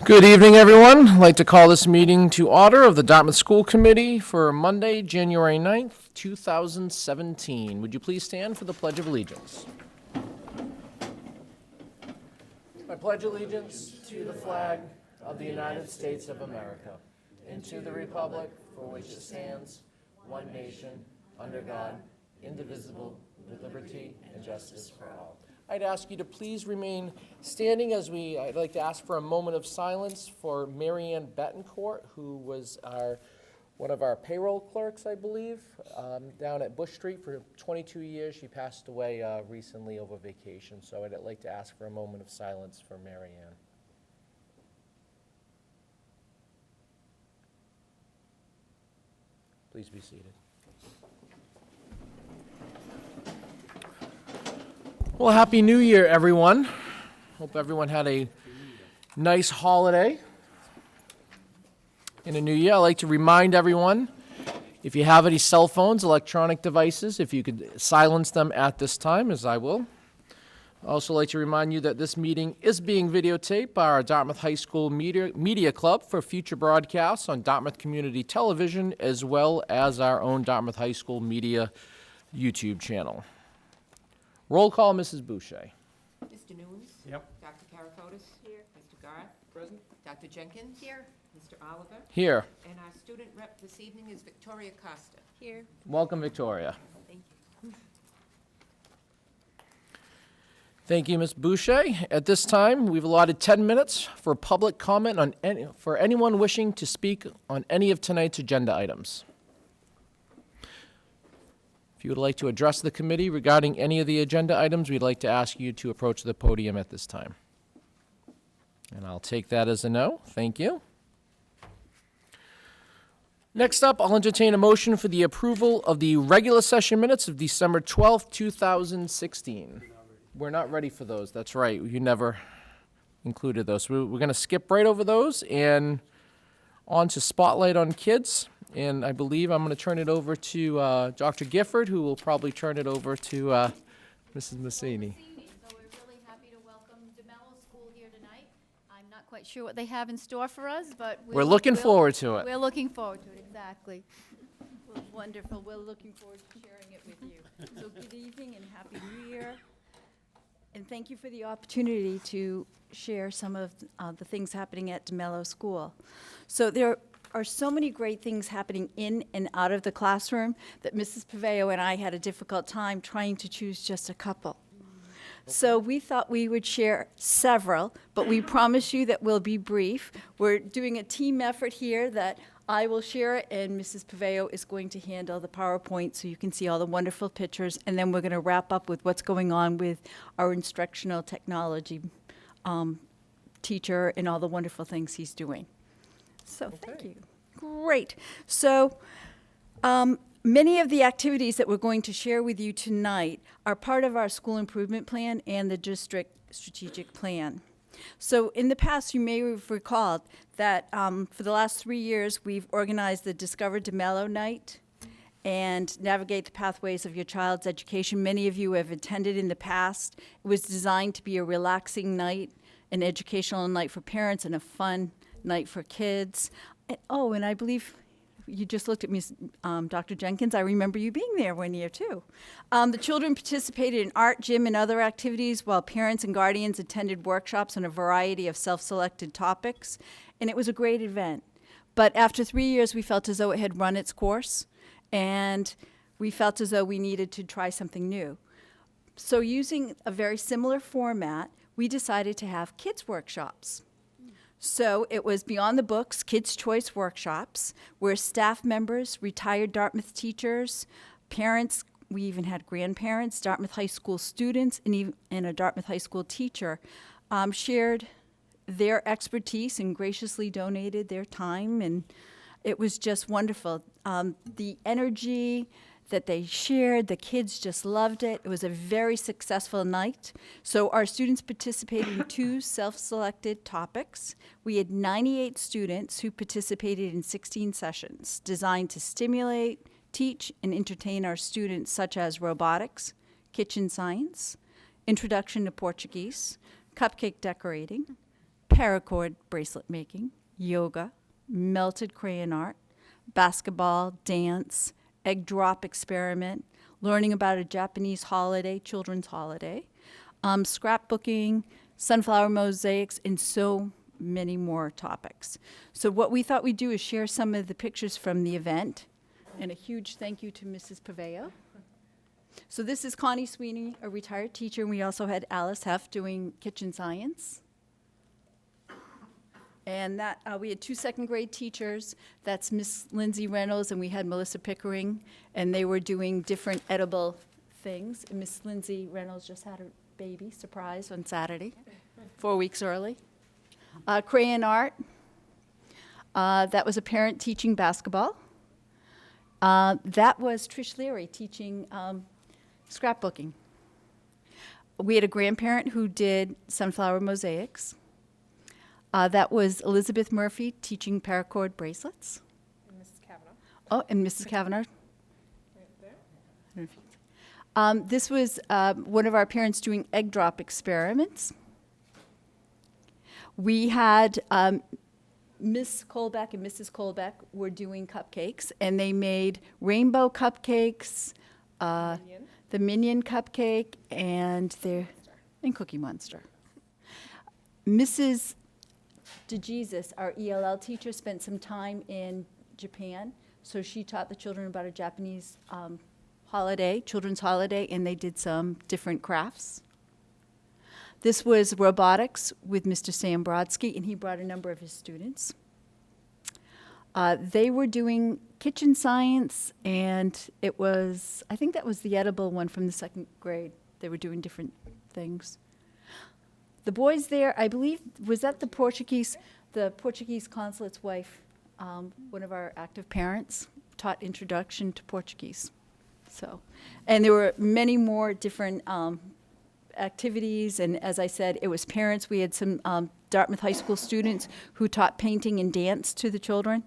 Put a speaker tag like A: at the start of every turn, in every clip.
A: Good evening, everyone. I'd like to call this meeting to order of the Dartmouth School Committee for Monday, January 9th, 2017. Would you please stand for the Pledge of Allegiance? I pledge allegiance to the flag of the United States of America and to the republic for which it stands, one nation, under God, indivisible, with liberty and justice for all. I'd ask you to please remain standing I'd like to ask for a moment of silence for Marianne Betancourt, who was one of our payroll clerks, I believe, down at Bush Street for 22 years. She passed away recently over vacation, so I'd like to ask for a moment of silence for Marianne. Please be seated. Well, Happy New Year, everyone. Hope everyone had a nice holiday in a new year. I'd like to remind everyone, if you have any cell phones, electronic devices, if you could silence them at this time, as I will. I'd also like to remind you that this meeting is being videotaped by our Dartmouth High School Media Club for future broadcasts on Dartmouth Community Television, as well as our own Dartmouth High School Media YouTube channel. Roll call, Mrs. Boucher.
B: Mr. Nunes?
C: Yep.
B: Dr. Karakotis? Here. Mr. Garth?
C: Present.
B: Dr. Jenkins? Here. Mr. Oliver?
A: Here.
B: And our student rep this evening is Victoria Costa. Here.
A: Welcome, Victoria.
B: Thank you.
A: Thank you, Ms. Boucher. At this time, we've allotted 10 minutes for public comment for anyone wishing to speak on any of tonight's agenda items. If you would like to address the committee regarding any of the agenda items, we'd like to ask you to approach the podium at this time. And I'll take that as a no. Thank you. Next up, I'll entertain a motion for the approval of the regular session minutes of December 12th, 2016. We're not ready for those. That's right. You never included those. We're going to skip right over those and on to Spotlight on Kids. And I believe I'm going to turn it over to Dr. Gifford, who will probably turn it over to Mrs. Massini.
D: So we're really happy to welcome DeMello School here tonight. I'm not quite sure what they have in store for us, but
A: We're looking forward to it.
D: We're looking forward to it, exactly. Well, wonderful. We're looking forward to sharing it with you. So good evening and Happy New Year. And thank you for the opportunity to share some of the things happening at DeMello School. So there are so many great things happening in and out of the classroom that Mrs. Paveo and I had a difficult time trying to choose just a couple. So we thought we would share several, but we promise you that we'll be brief. We're doing a team effort here that I will share it, and Mrs. Paveo is going to handle the PowerPoint so you can see all the wonderful pictures, and then we're going to wrap up with what's going on with our instructional technology teacher and all the wonderful things he's doing. So thank you. Great. So many of the activities that we're going to share with you tonight are part of our school improvement plan and the district strategic plan. So in the past, you may have recalled that for the last 3 years, we've organized the Discover DeMello Night and Navigate the Pathways of Your Child's Education. Many of you have attended in the past. It was designed to be a relaxing night, an educational night for parents, and a fun night for kids. And I believe you just looked at me, Dr. Jenkins. I remember you being there one year, too. The children participated in art, gym, and other activities, while parents and guardians attended workshops on a variety of self-selected topics, and it was a great event. But after 3 years, we felt as though it had run its course, and we felt as though we needed to try something new. So using a very similar format, we decided to have kids' workshops. So it was Beyond the Books Kids' Choice Workshops, where staff members, retired Dartmouth teachers, parents, we even had grandparents, Dartmouth High School students, and a Dartmouth High School teacher shared their expertise and graciously donated their time, and it was just wonderful. The energy that they shared, the kids just loved it. It was a very successful night. So our students participated in 2 self-selected topics. We had 98 students who participated in 16 sessions designed to stimulate, teach, and entertain our students, such as robotics, kitchen science, introduction to Portuguese, cupcake decorating, paracord bracelet making, yoga, melted crayon art, basketball, dance, egg drop experiment, learning about a Japanese holiday, children's holiday, scrapbooking, sunflower mosaics, and so many more topics. So what we thought we'd do is share some of the pictures from the event, and a huge thank you to Mrs. Paveo. So this is Connie Sweeney, a retired teacher, and we also had Alice Heff doing kitchen science. And that we had 2 second-grade teachers. That's Miss Lindsay Reynolds, and we had Melissa Pickering, and they were doing different edible things. And Miss Lindsay Reynolds just had her baby, surprise, on Saturday, 4 weeks early. Crayon art. That was a parent teaching basketball. That was Trish Leary teaching scrapbooking. We had a grandparent who did sunflower mosaics. That was Elizabeth Murphy teaching paracord bracelets.
C: And Mrs. Kavanaugh,
D: Oh, and Mrs. Kavanaugh.
C: right there.
D: This was one of our parents doing egg drop experiments. We had Miss Colbeck and Mrs. Colbeck were doing cupcakes, and they made rainbow cupcakes,
C: Minion.
D: the Minion cupcake, and Cookie Monster. Mrs. DeJesus, our ELL teacher, spent some time in Japan, so she taught the children about a Japanese holiday, children's holiday, and they did some different crafts. This was robotics with Mr. Sam Brodsky, and he brought a number of his students. They were doing kitchen science, and it was, I think that was the edible one from the 2nd grade. They were doing different things. The boys there, I believe, was that the Portuguese consulate's wife, one of our active parents, taught introduction to Portuguese. So, and there were many more different activities, and as I said, it was parents. We had some Dartmouth High School students who taught painting and dance to the children.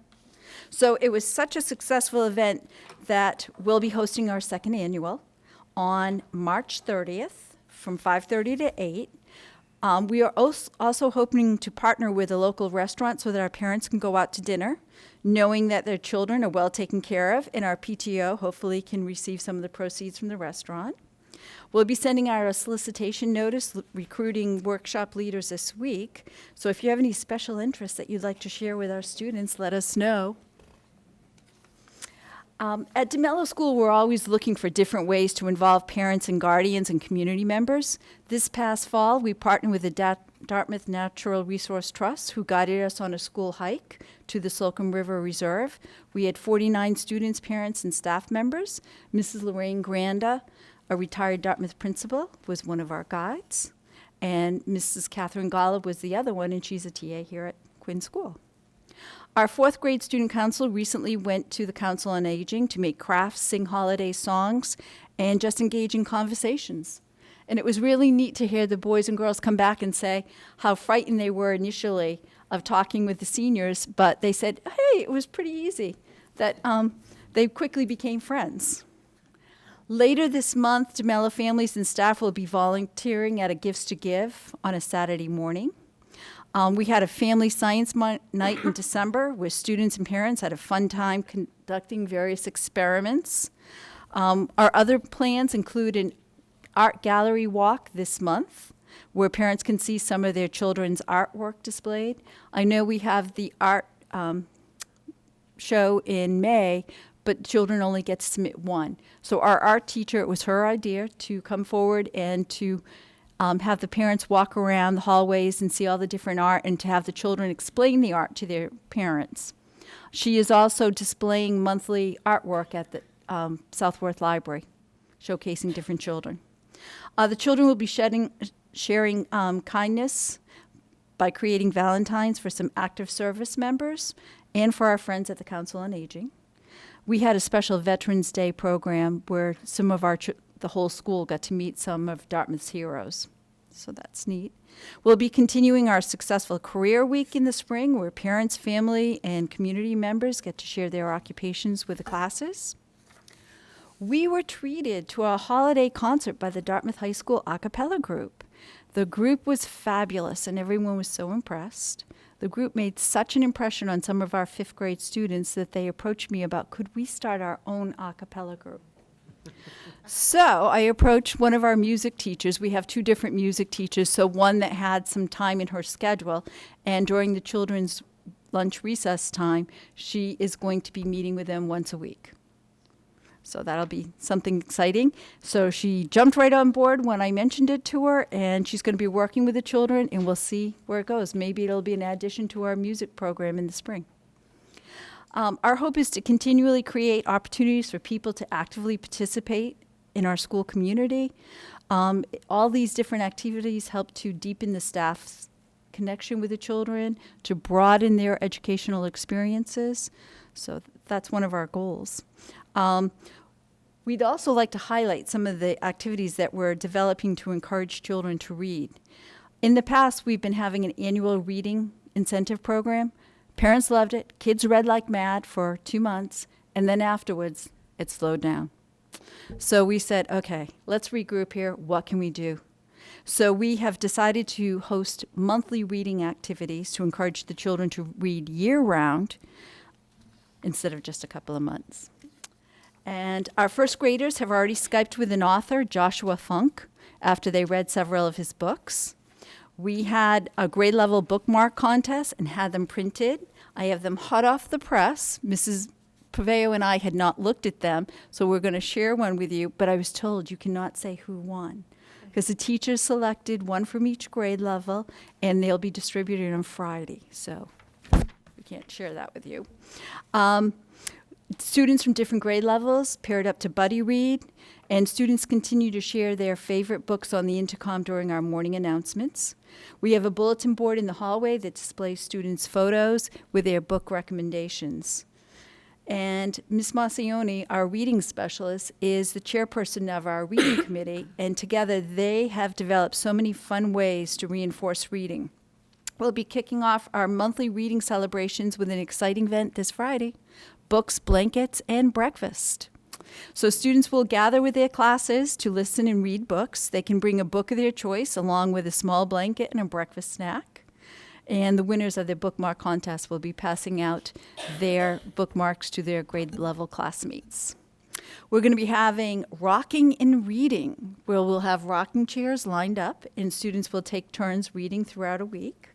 D: So it was such a successful event that we'll be hosting our 2nd annual on March 30th from 5:30 to 8. We are also hoping to partner with a local restaurant so that our parents can go out to dinner, knowing that their children are well taken care of, and our PTO hopefully can receive some of the proceeds from the restaurant. We'll be sending out a solicitation notice recruiting workshop leaders this week. So if you have any special interests that you'd like to share with our students, let us know. At DeMello School, we're always looking for different ways to involve parents and guardians and community members. This past fall, we partnered with the Dartmouth Natural Resource Trust, who guided us on a school hike to the Slocum River Reserve. We had 49 students, parents, and staff members. Mrs. Lorraine Granda, a retired Dartmouth principal, was one of our guides. And Mrs. Catherine Golub was the other one, and she's a TA here at Quinn School. Our 4th grade student council recently went to the Council on Aging to make crafts, sing holiday songs, and just engage in conversations. And it was really neat to hear the boys and girls come back and say how frightened they were initially of talking with the seniors, but they said, hey, it was pretty easy, that they quickly became friends. Later this month, DeMello families and staff will be volunteering at a Gifts to Give on a Saturday morning. We had a family science night in December where students and parents had a fun time conducting various experiments. Our other plans include an art gallery walk this month where parents can see some of their children's artwork displayed. I know we have the art show in May, but children only get to submit one. So our art teacher, it was her idea to come forward and to have the parents walk around the hallways and see all the different art and to have the children explain the art to their parents. She is also displaying monthly artwork at the Southworth Library, showcasing different children. The children will be sharing kindness by creating Valentines for some active service members and for our friends at the Council on Aging. We had a special Veterans Day program where some of the whole school got to meet some of Dartmouth's heroes. So that's neat. We'll be continuing our successful career week in the spring where parents, family, and community members get to share their occupations with the classes. We were treated to a holiday concert by the Dartmouth High School a cappella group. The group was fabulous and everyone was so impressed. The group made such an impression on some of our 5th grade students that they approached me about, could we start our own a cappella group? So I approached one of our music teachers. We have 2 different music teachers, so one that had some time in her schedule, and during the children's lunch recess time, she is going to be meeting with them once a week. So that'll be something exciting. So she jumped right on board when I mentioned it to her, and she's going to be working with the children, and we'll see where it goes. Maybe it'll be an addition to our music program in the spring. Our hope is to continually create opportunities for people to actively participate in our school community. All these different activities help to deepen the staff's connection with the children, to broaden their educational experiences. So that's one of our goals. We'd also like to highlight some of the activities that we're developing to encourage children to read. In the past, we've been having an annual reading incentive program. Parents loved it. Kids read like mad for 2 months, and then afterwards, it slowed down. So we said, okay, let's regroup here. What can we do? So we have decided to host monthly reading activities to encourage the children to read year-round instead of just a couple of months. And our 1st graders have already Skyped with an author, Joshua Funk, after they read several of his books. We had a grade level bookmark contest and had them printed. I have them hot off the press. Mrs. Paveo and I had not looked at them, so we're going to share one with you, but I was told you cannot say who won, because the teachers selected one from each grade level, and they'll be distributed on Friday, so we can't share that with you. Students from different grade levels paired up to buddy read, and students continue to share their favorite books on the intercom during our morning announcements. We have a bulletin board in the hallway that displays students' photos with their book recommendations. And Ms. Massioni, our reading specialist, is the chairperson of our reading committee, and together they have developed so many fun ways to reinforce reading. We'll be kicking off our monthly reading celebrations with an exciting event this Friday: books, blankets, and breakfast. So students will gather with their classes to listen and read books. They can bring a book of their choice along with a small blanket and a breakfast snack. And the winners of the bookmark contest will be passing out their bookmarks to their grade level classmates. We're going to be having rocking and reading, where we'll have rocking chairs lined up, and students will take turns reading throughout a week.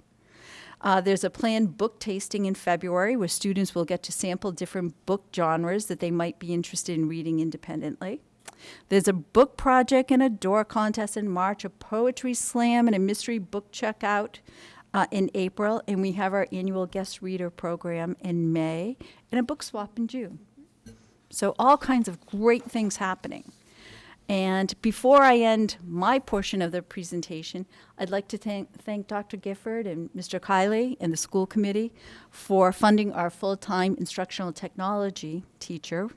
D: There's a planned book tasting in February where students will get to sample different book genres that they might be interested in reading independently. There's a book project and a door contest in March, a poetry slam and a mystery book checkout in April, and we have our annual guest reader program in May, and a book swap in June. So all kinds of great things happening. And before I end my portion of the presentation, I'd like to thank Dr. Gifford and Mr. Kiley and the school committee for funding our full-time instructional technology teacher.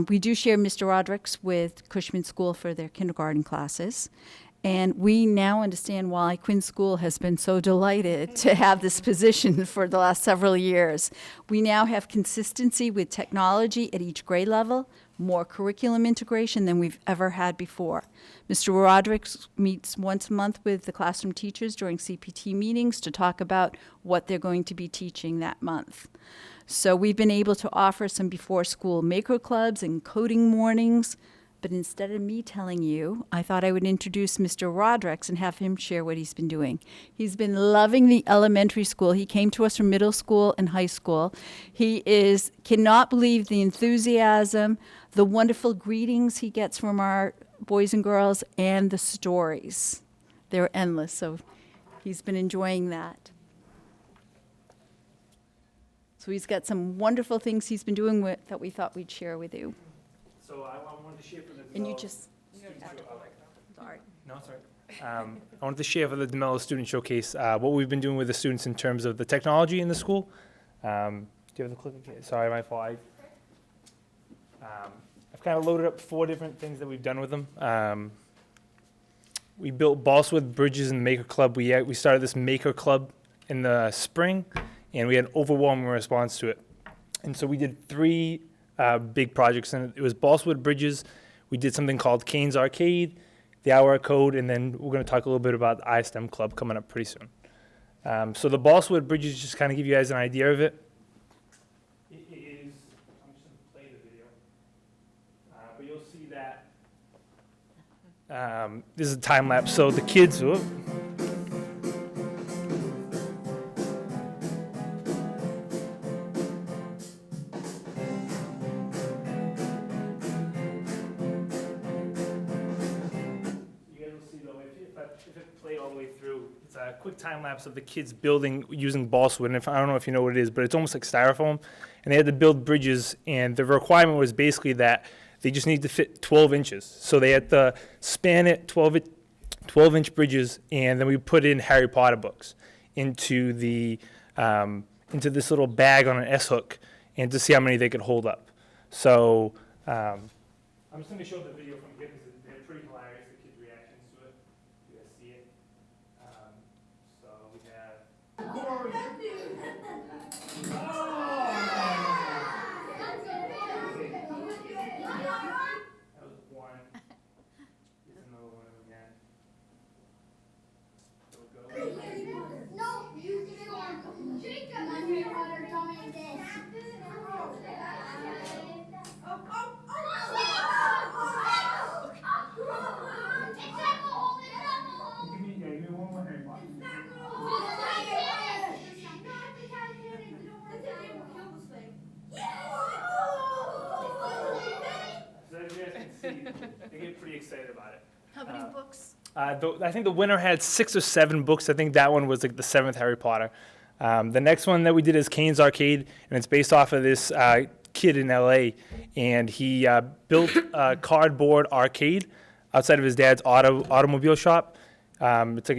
D: We do share Mr. Roderick's with Cushman School for their kindergarten classes. And we now understand why Quinn School has been so delighted to have this position for the last several years. We now have consistency with technology at each grade level, more curriculum integration than we've ever had before. Mr. Roderick meets once a month with the classroom teachers during CPT meetings to talk about what they're going to be teaching that month. So we've been able to offer some before-school maker clubs and coding mornings. But instead of me telling you, I thought I would introduce Mr. Roderick and have him share what he's been doing. He's been loving the elementary school. He came to us from middle school and high school. He cannot believe the enthusiasm, the wonderful greetings he gets from our boys and girls, and the stories. They're endless, so he's been enjoying that. So he's got some wonderful things he's been doing that we thought we'd share with you.
E: So I wanted to share for the
D: And you just,
E: sorry. No, sorry. I wanted to share for the DeMello Student Showcase what we've been doing with the students in terms of the technology in the school. Do you have the clip? Sorry, my fault. I've kind of loaded up 4 different things that we've done with them. We built Balswood Bridges in the Maker Club. We started this Maker Club in the spring, and we had an overwhelming response to it. And so we did 3 big projects, and it was Balswood Bridges. We did something called Kane's Arcade. the hour code, and then we're going to talk a little bit about the iSTEM Club coming up pretty soon. So the Balsawood Bridges, just kind of give you guys an idea of it. It is, I'm just going to play the video, but you'll see that this is a time lapse. So the kids, whoop. If it played all the way through, it's a quick time lapse of the kids building using balsa wood. And I don't know if you know what it is, but it's almost like styrofoam. And they had to build bridges, and the requirement was basically that they just need to fit 12 inches. So they had to span it 12-inch bridges, and then we put in Harry Potter books into into this little bag on an S-hook, and to see how many they could hold up. So I'm just going to show the video from here because they're pretty hilarious, the kids' reactions to it. You guys see it? So we have Corey. That was one. Here's another one again. So go.
F: No, you can go. Jacob, my grandmother told me this.
E: Give me one more Harry Potter. So as you guys can see, they get pretty excited about it.
D: How many books?
E: I think the winner had 6 or 7 books. I think that one was like the 7th Harry Potter. The next one that we did is Kane's Arcade, and it's based off of this kid in LA, and he built a cardboard arcade outside of his dad's automobile shop. It's like it's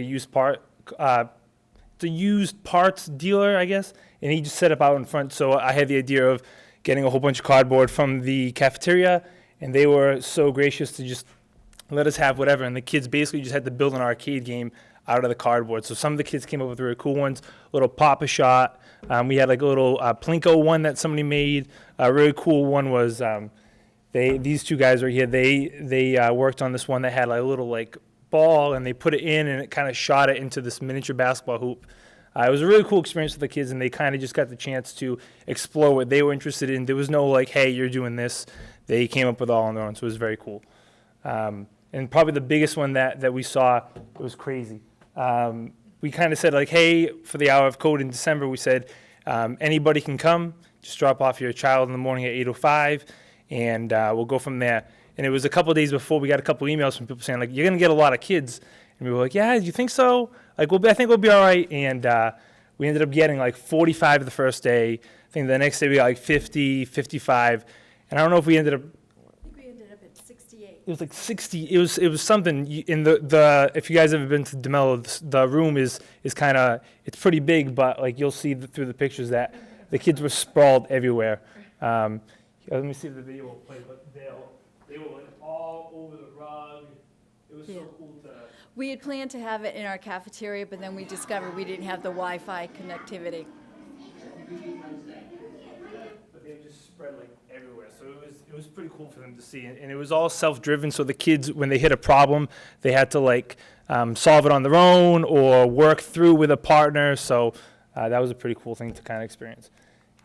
E: a used parts dealer, I guess, and he just set up out in front. So I had the idea of getting a whole bunch of cardboard from the cafeteria, and they were so gracious to just let us have whatever. And the kids basically just had to build an arcade game out of the cardboard. So some of the kids came up with really cool ones, a little Pop-A-Shot. We had like a little Plinko one that somebody made. A really cool one was these two guys right here. They worked on this one that had like a little like ball, and they put it in, and it kind of shot it into this miniature basketball hoop. It was a really cool experience for the kids, and they kind of just got the chance to explore what they were interested in. There was no like, hey, you're doing this. They came up with it all on their own, so it was very cool. And probably the biggest one that we saw, it was crazy. We kind of said like, hey, for the hour of code in December, we said anybody can come. Just drop off your child in the morning at 8:05, and we'll go from there. And it was a couple of days before we got a couple of emails from people saying like, you're gonna get a lot of kids. And we were like, yeah, do you think so? Like, I think we'll be all right. And we ended up getting like 45 the first day. I think the next day we got like 50, 55. And I don't know if we ended up.
D: I think we ended up at 68.
E: It was like 60. It was something. In the if you guys have ever been to DeMello, the room is kind of, it's pretty big, but like you'll see through the pictures that the kids were sprawled everywhere. Let me see if the video will play, but they were like all over the rug. It was so cool to.
D: We had planned to have it in our cafeteria, but then we discovered we didn't have the Wi-Fi connectivity.
E: But they just spread like everywhere, so it was pretty cool for them to see, and it was all self-driven. So the kids, when they hit a problem, they had to like solve it on their own or work through with a partner. So that was a pretty cool thing to kind of experience.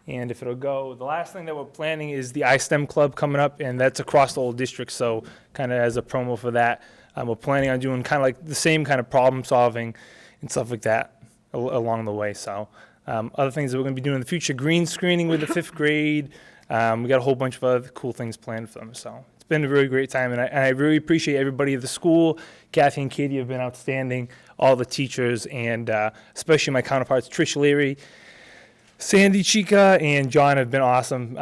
E: And if it'll go, the last thing that we're planning is the iSTEM Club coming up, and that's across the whole district. So kind of as a promo for that, we're planning on doing kind of like the same kind of problem solving and stuff like that along the way. So other things that we're going to be doing in the future, green screening with the 5th grade. We got a whole bunch of other cool things planned for them. So it's been a really great time, and I really appreciate everybody at the school. Kathy and Katie have been outstanding, all the teachers, and especially my counterparts, Trish Leary, Sandy Chica, and John have been awesome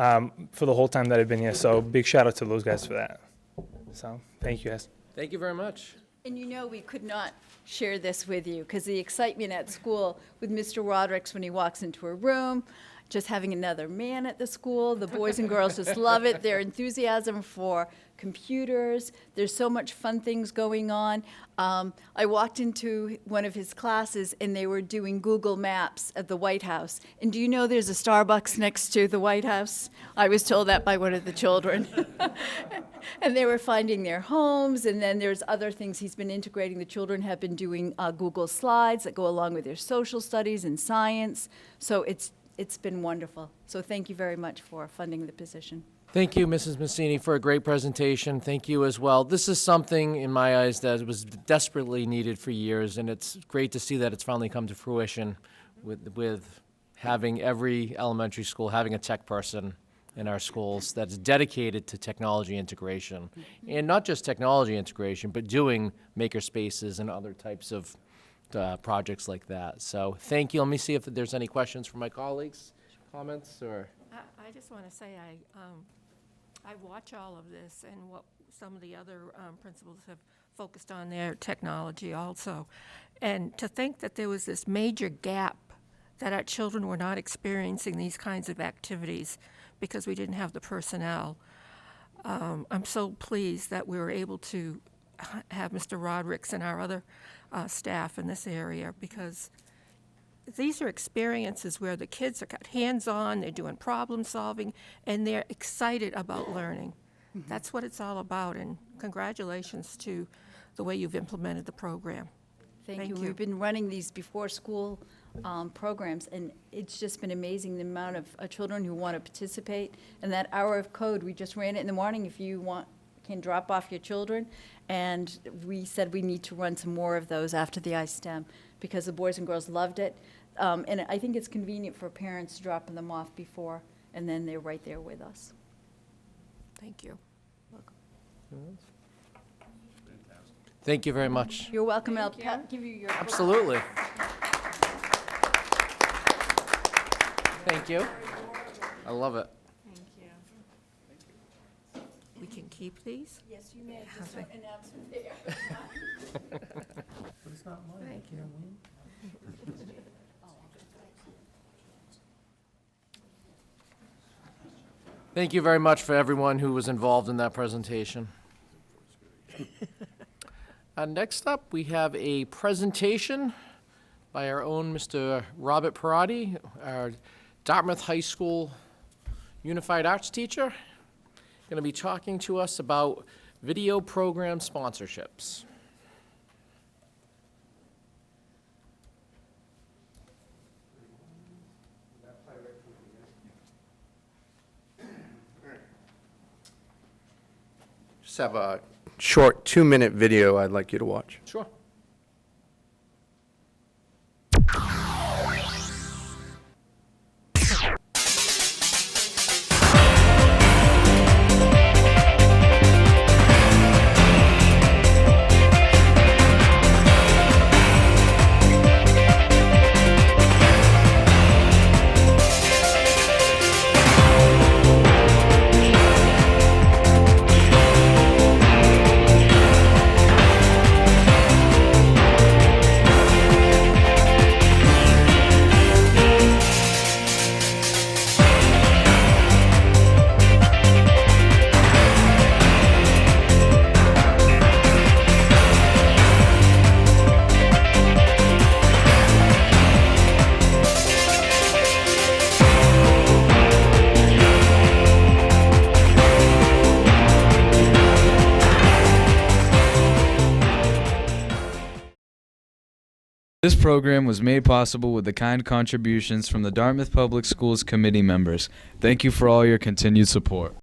E: for the whole time that I've been here. So big shout out to those guys for that. So thank you guys.
A: Thank you very much.
D: And you know we could not share this with you because the excitement at school with Mr. Rodericks when he walks into a room, just having another man at the school. The boys and girls just love it. Their enthusiasm for computers. There's so much fun things going on. I walked into one of his classes and they were doing Google Maps at the White House. And do you know there's a Starbucks next to the White House? I was told that by one of the children. And they were finding their homes, and then there's other things he's been integrating. The children have been doing Google Slides that go along with their social studies and science. So it's been wonderful. So thank you very much for funding the position.
A: Thank you, Mrs. Massini, for a great presentation. Thank you as well. This is something, in my eyes, that was desperately needed for years, and it's great to see that it's finally come to fruition with having every elementary school having a tech person in our schools that's dedicated to technology integration. And not just technology integration, but doing maker spaces and other types of projects like that. So thank you. Let me see if there's any questions from my colleagues, comments, or...
B: I just want to say I watch all of this and what some of the other principals have focused on their technology also. And to think that there was this major gap that our children were not experiencing these kinds of activities because we didn't have the personnel. I'm so pleased that we were able to have Mr. Rodricks and our other staff in this area, because these are experiences where the kids are got hands-on, they're doing problem solving, and they're excited about learning. That's what it's all about, and congratulations to the way you've implemented the program.
D: Thank you. We've been running these before-school programs, and it's just been amazing the amount of children who want to participate. And that hour of code, we just ran it in the morning. If you can drop off your children. And we said we need to run some more of those after the iSTEM because the boys and girls loved it. And I think it's convenient for parents dropping them off before, and then they're right there with us.
B: Thank you.
A: Thank you very much.
D: You're welcome. I'll give you your.
A: Absolutely. Thank you. I love it.
B: Thank you. We can keep these?
D: Yes, you may.
B: Just an
D: announcement there.
B: Thank you.
A: Thank you very much for everyone who was involved in that presentation. Next up, we have a presentation by our own Mr. Robert Parati, our Dartmouth High School Unified Arts teacher, going to be talking to us about video program sponsorships.
G: Just have a short 2-minute video I'd like you to watch.
A: Sure.
H: This program was made possible with the kind contributions from the Dartmouth Public Schools committee members. Thank you for all your continued support.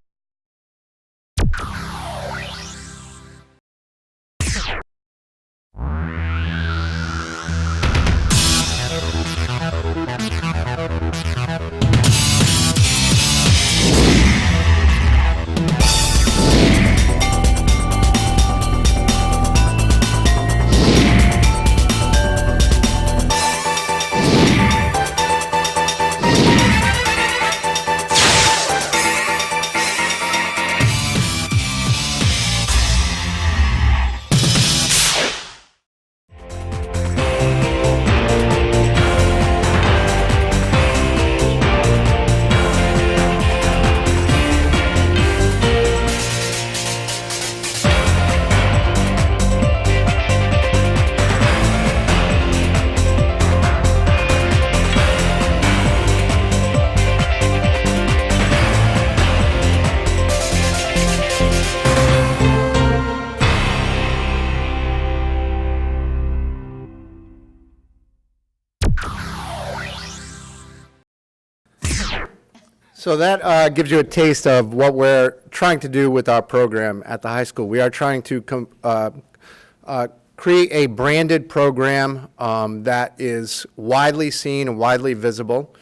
G: So that gives you a taste of what we're trying to do with our program at the high school. We are trying to create a branded program that is widely seen and widely visible.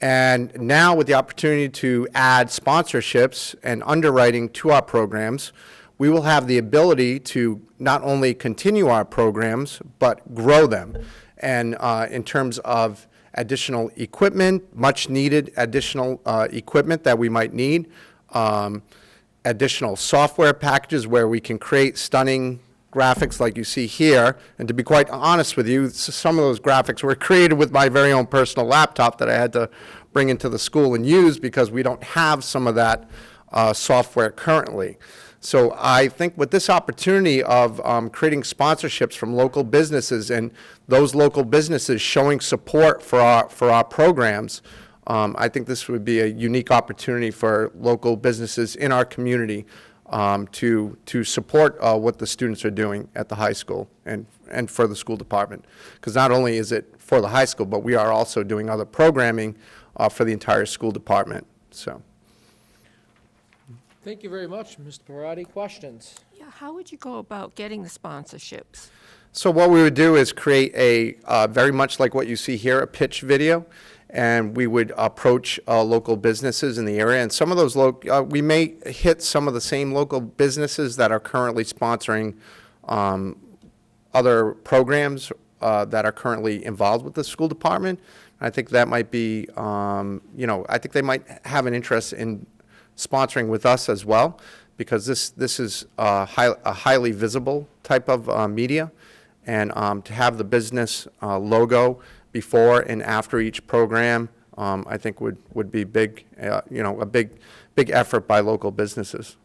G: And now with the opportunity to add sponsorships and underwriting to our programs, we will have the ability to not only continue our programs, but grow them. And in terms of additional equipment, much needed additional equipment that we might need, additional software packages where we can create stunning graphics like you see here. And to be quite honest with you, some of those graphics were created with my very own personal laptop that I had to bring into the school and use because we don't have some of that software currently. So I think with this opportunity of creating sponsorships from local businesses and those local businesses showing support for our programs, I think this would be a unique opportunity for local businesses in our community to support what the students are doing at the high school and for the school department. Because not only is it for the high school, but we are also doing other programming for the entire school department. So.
A: Thank you very much, Mr. Parati. Questions?
B: Yeah, how would you go about getting the sponsorships?
G: So what we would do is create a, very much like what you see here, a pitch video, and we would approach local businesses in the area. And some of those, we may hit some of the same local businesses that are currently sponsoring other programs that are currently involved with the school department. I think that might be, I think they might have an interest in sponsoring with us as well, because this is a highly visible type of media, and to have the business logo before and after each program, I think would be big, a big effort by local businesses.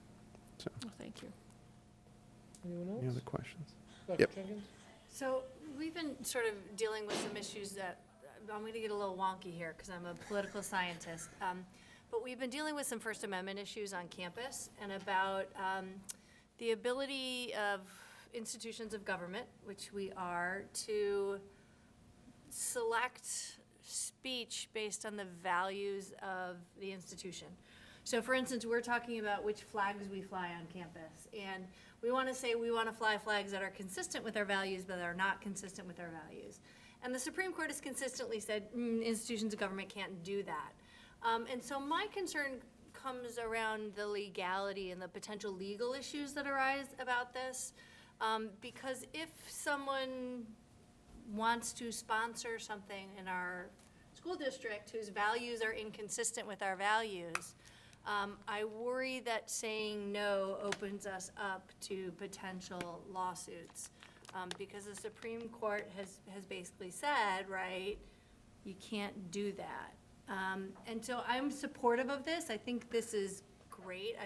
G: So,
B: Well, thank you.
A: Anyone else?
G: any other questions?
A: Dr.
G: Yep.
A: Jenkins?
I: So we've been sort of dealing with some issues that, I'm going to get a little wonky here because I'm a political scientist. But we've been dealing with some First Amendment issues on campus and about the ability of institutions of government, which we are, to select speech based on the values of the institution. So for instance, we're talking about which flags we fly on campus. And we want to say we want to fly flags that are consistent with our values, but are not consistent with our values. And the Supreme Court has consistently said institutions of government can't do that. And so my concern comes around the legality and the potential legal issues that arise about this. Because if someone wants to sponsor something in our school district whose values are inconsistent with our values, I worry that saying no opens us up to potential lawsuits. Because the Supreme Court has basically said, right, you can't do that. And so I'm supportive of this. I think this is great.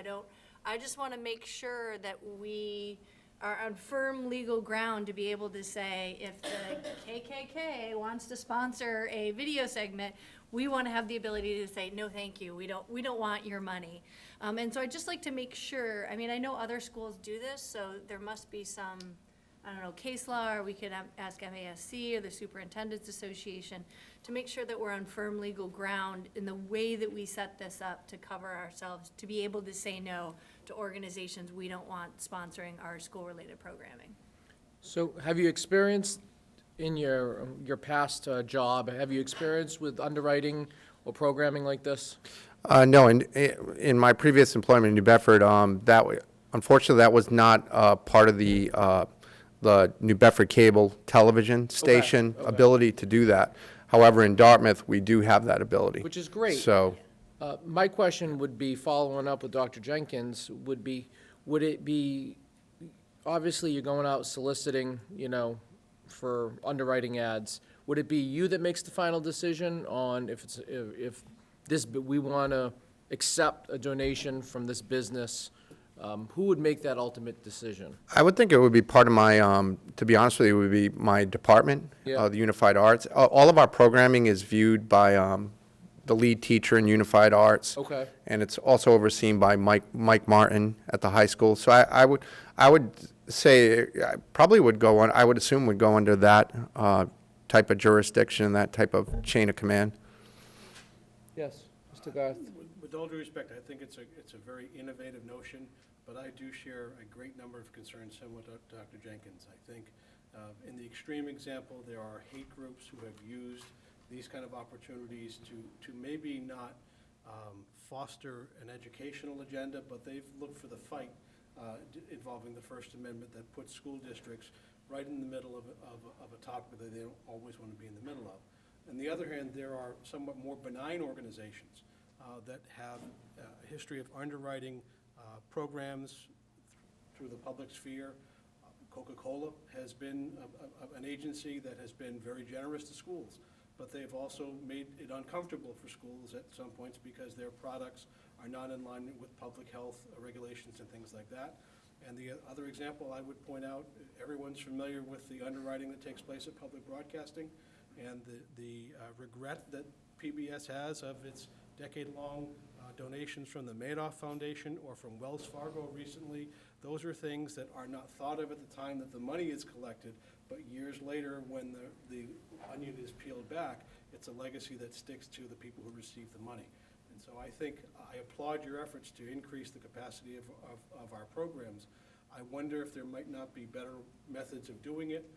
I: I just want to make sure that we are on firm legal ground to be able to say if the KKK wants to sponsor a video segment, we want to have the ability to say, no, thank you. We don't want your money. And so I'd just like to make sure, I mean, I know other schools do this, so there must be some, I don't know, case law, or we could ask MASC or the Superintendent's Association to make sure that we're on firm legal ground in the way that we set this up to cover ourselves, to be able to say no to organizations we don't want sponsoring our school-related programming.
A: So have you experienced in your past job, have you experienced with underwriting or programming like this?
G: No, in my previous employment in New Bedford, unfortunately, that was not part of the New Bedford cable television station
A: okay.
G: ability to do that. However, in Dartmouth, we do have that ability.
A: Which is great.
G: So,
A: My question would be, following up with Dr. Jenkins, would it be, obviously you're going out soliciting, for underwriting ads. Would it be you that makes the final decision on if we want to accept a donation from this business? Who would make that ultimate decision?
G: I would think it would be part of my, to be honest with you, it would be my department,
A: Yeah.
G: the Unified Arts. All of our programming is viewed by the lead teacher in Unified Arts.
A: Okay.
G: And it's also overseen by Mike Martin at the high school. So I would say, I probably would go on, I would assume would go under that type of jurisdiction, that type of chain of command.
A: Yes, Mr. Garth.
J: With all due respect, I think it's a very innovative notion, but I do share a great number of concerns similar to Dr. Jenkins. I think in the extreme example, there are hate groups who have used these kind of opportunities to maybe not foster an educational agenda, but they've looked for the fight involving the First Amendment that puts school districts right in the middle of a topic that they don't always want to be in the middle of. On the other hand, there are somewhat more benign organizations that have a history of underwriting programs through the public sphere. Coca-Cola has been an agency that has been very generous to schools, but they've also made it uncomfortable for schools at some points because their products are not in line with public health regulations and things like that. And the other example I would point out, everyone's familiar with the underwriting that takes place at public broadcasting and the regret that PBS has of its decade-long donations from the Madoff Foundation or from Wells Fargo recently. Those are things that are not thought of at the time that the money is collected, but years later when the onion is peeled back, it's a legacy that sticks to the people who receive the money. And so I think I applaud your efforts to increase the capacity of our programs. I wonder if there might not be better methods of doing it.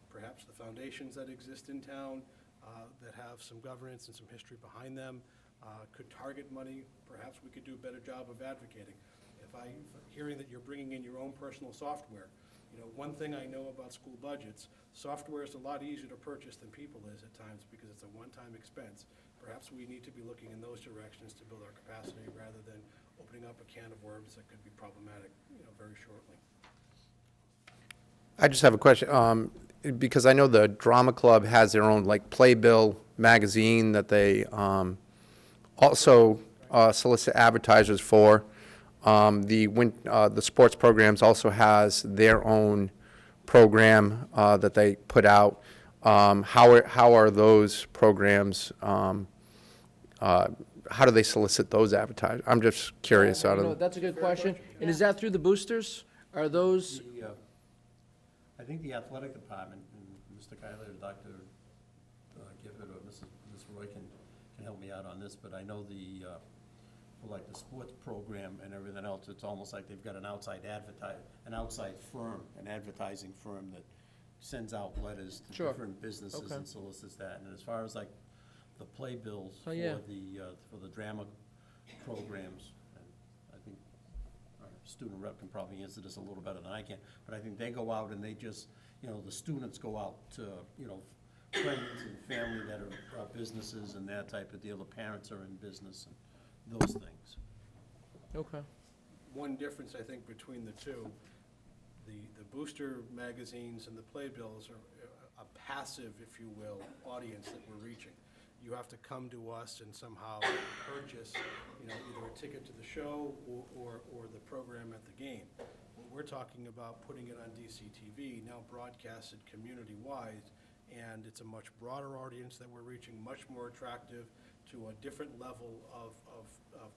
J: Perhaps the foundations that exist in town that have some governance and some history behind them could target money. Perhaps we could do a better job of advocating. Hearing that you're bringing in your own personal software, one thing I know about school budgets, software is a lot easier to purchase than people is at times because it's a one-time expense. Perhaps we need to be looking in those directions to build our capacity rather than opening up a can of worms that could be problematic, very shortly.
G: I just have a question, because I know the Drama Club has their own, like, Playbill magazine that they also solicit advertisers for. The sports programs also has their own program that they put out. How are those programs? How do they solicit those advertisers? I'm just curious.
A: That's a good question. And is that through the boosters? Are those?
K: I think the athletic department, and Mr. Kyler, or Dr. Gifford, or Ms. Roy can help me out on this, but I know for like the sports program and everything else, it's almost like they've got an outside firm, an advertising firm that sends out letters to different businesses and solicits that. And as far as like the playbills for the drama programs, and I think our student rep can probably answer this a little better than I can, but I think they go out and they just, the students go out to, friends and family that are businesses and that type of deal. The parents are in business and those things.
A: Okay.
J: One difference, I think, between the two, the booster magazines and the playbills are a passive, if you will, audience that we're reaching. You have to come to us and somehow purchase, either a ticket to the show or the program at the game. What we're talking about, putting it on DCTV, now broadcasted community-wide, and it's a much broader audience that we're reaching, much more attractive to a different level of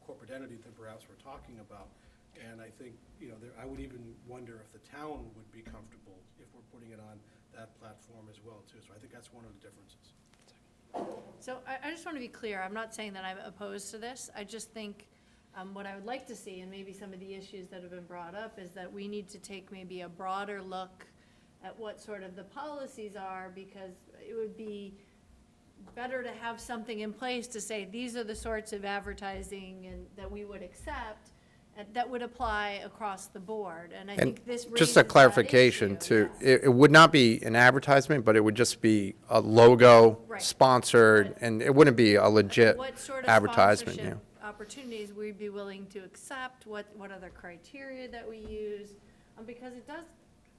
J: corporate entity than perhaps we're talking about. And I think, I would even wonder if the town would be comfortable if we're putting it on that platform as well, too. So I think that's one of the differences.
I: So I just want to be clear, I'm not saying that I'm opposed to this. I just think what I would like to see, and maybe some of the issues that have been brought up, is that we need to take maybe a broader look at what sort of the policies are, because it would be better to have something in place to say these are the sorts of advertising and that we would accept, and that would apply across the board. And I think this raises
G: just a clarification
I: that
G: too,
I: issue.
G: it would not be an advertisement, but it would just be a logo,
I: Right.
G: sponsored, and it wouldn't be a legit
I: What sort of
G: advertisement.
I: sponsorship opportunities we'd be willing to accept, what other criteria that we use, because it does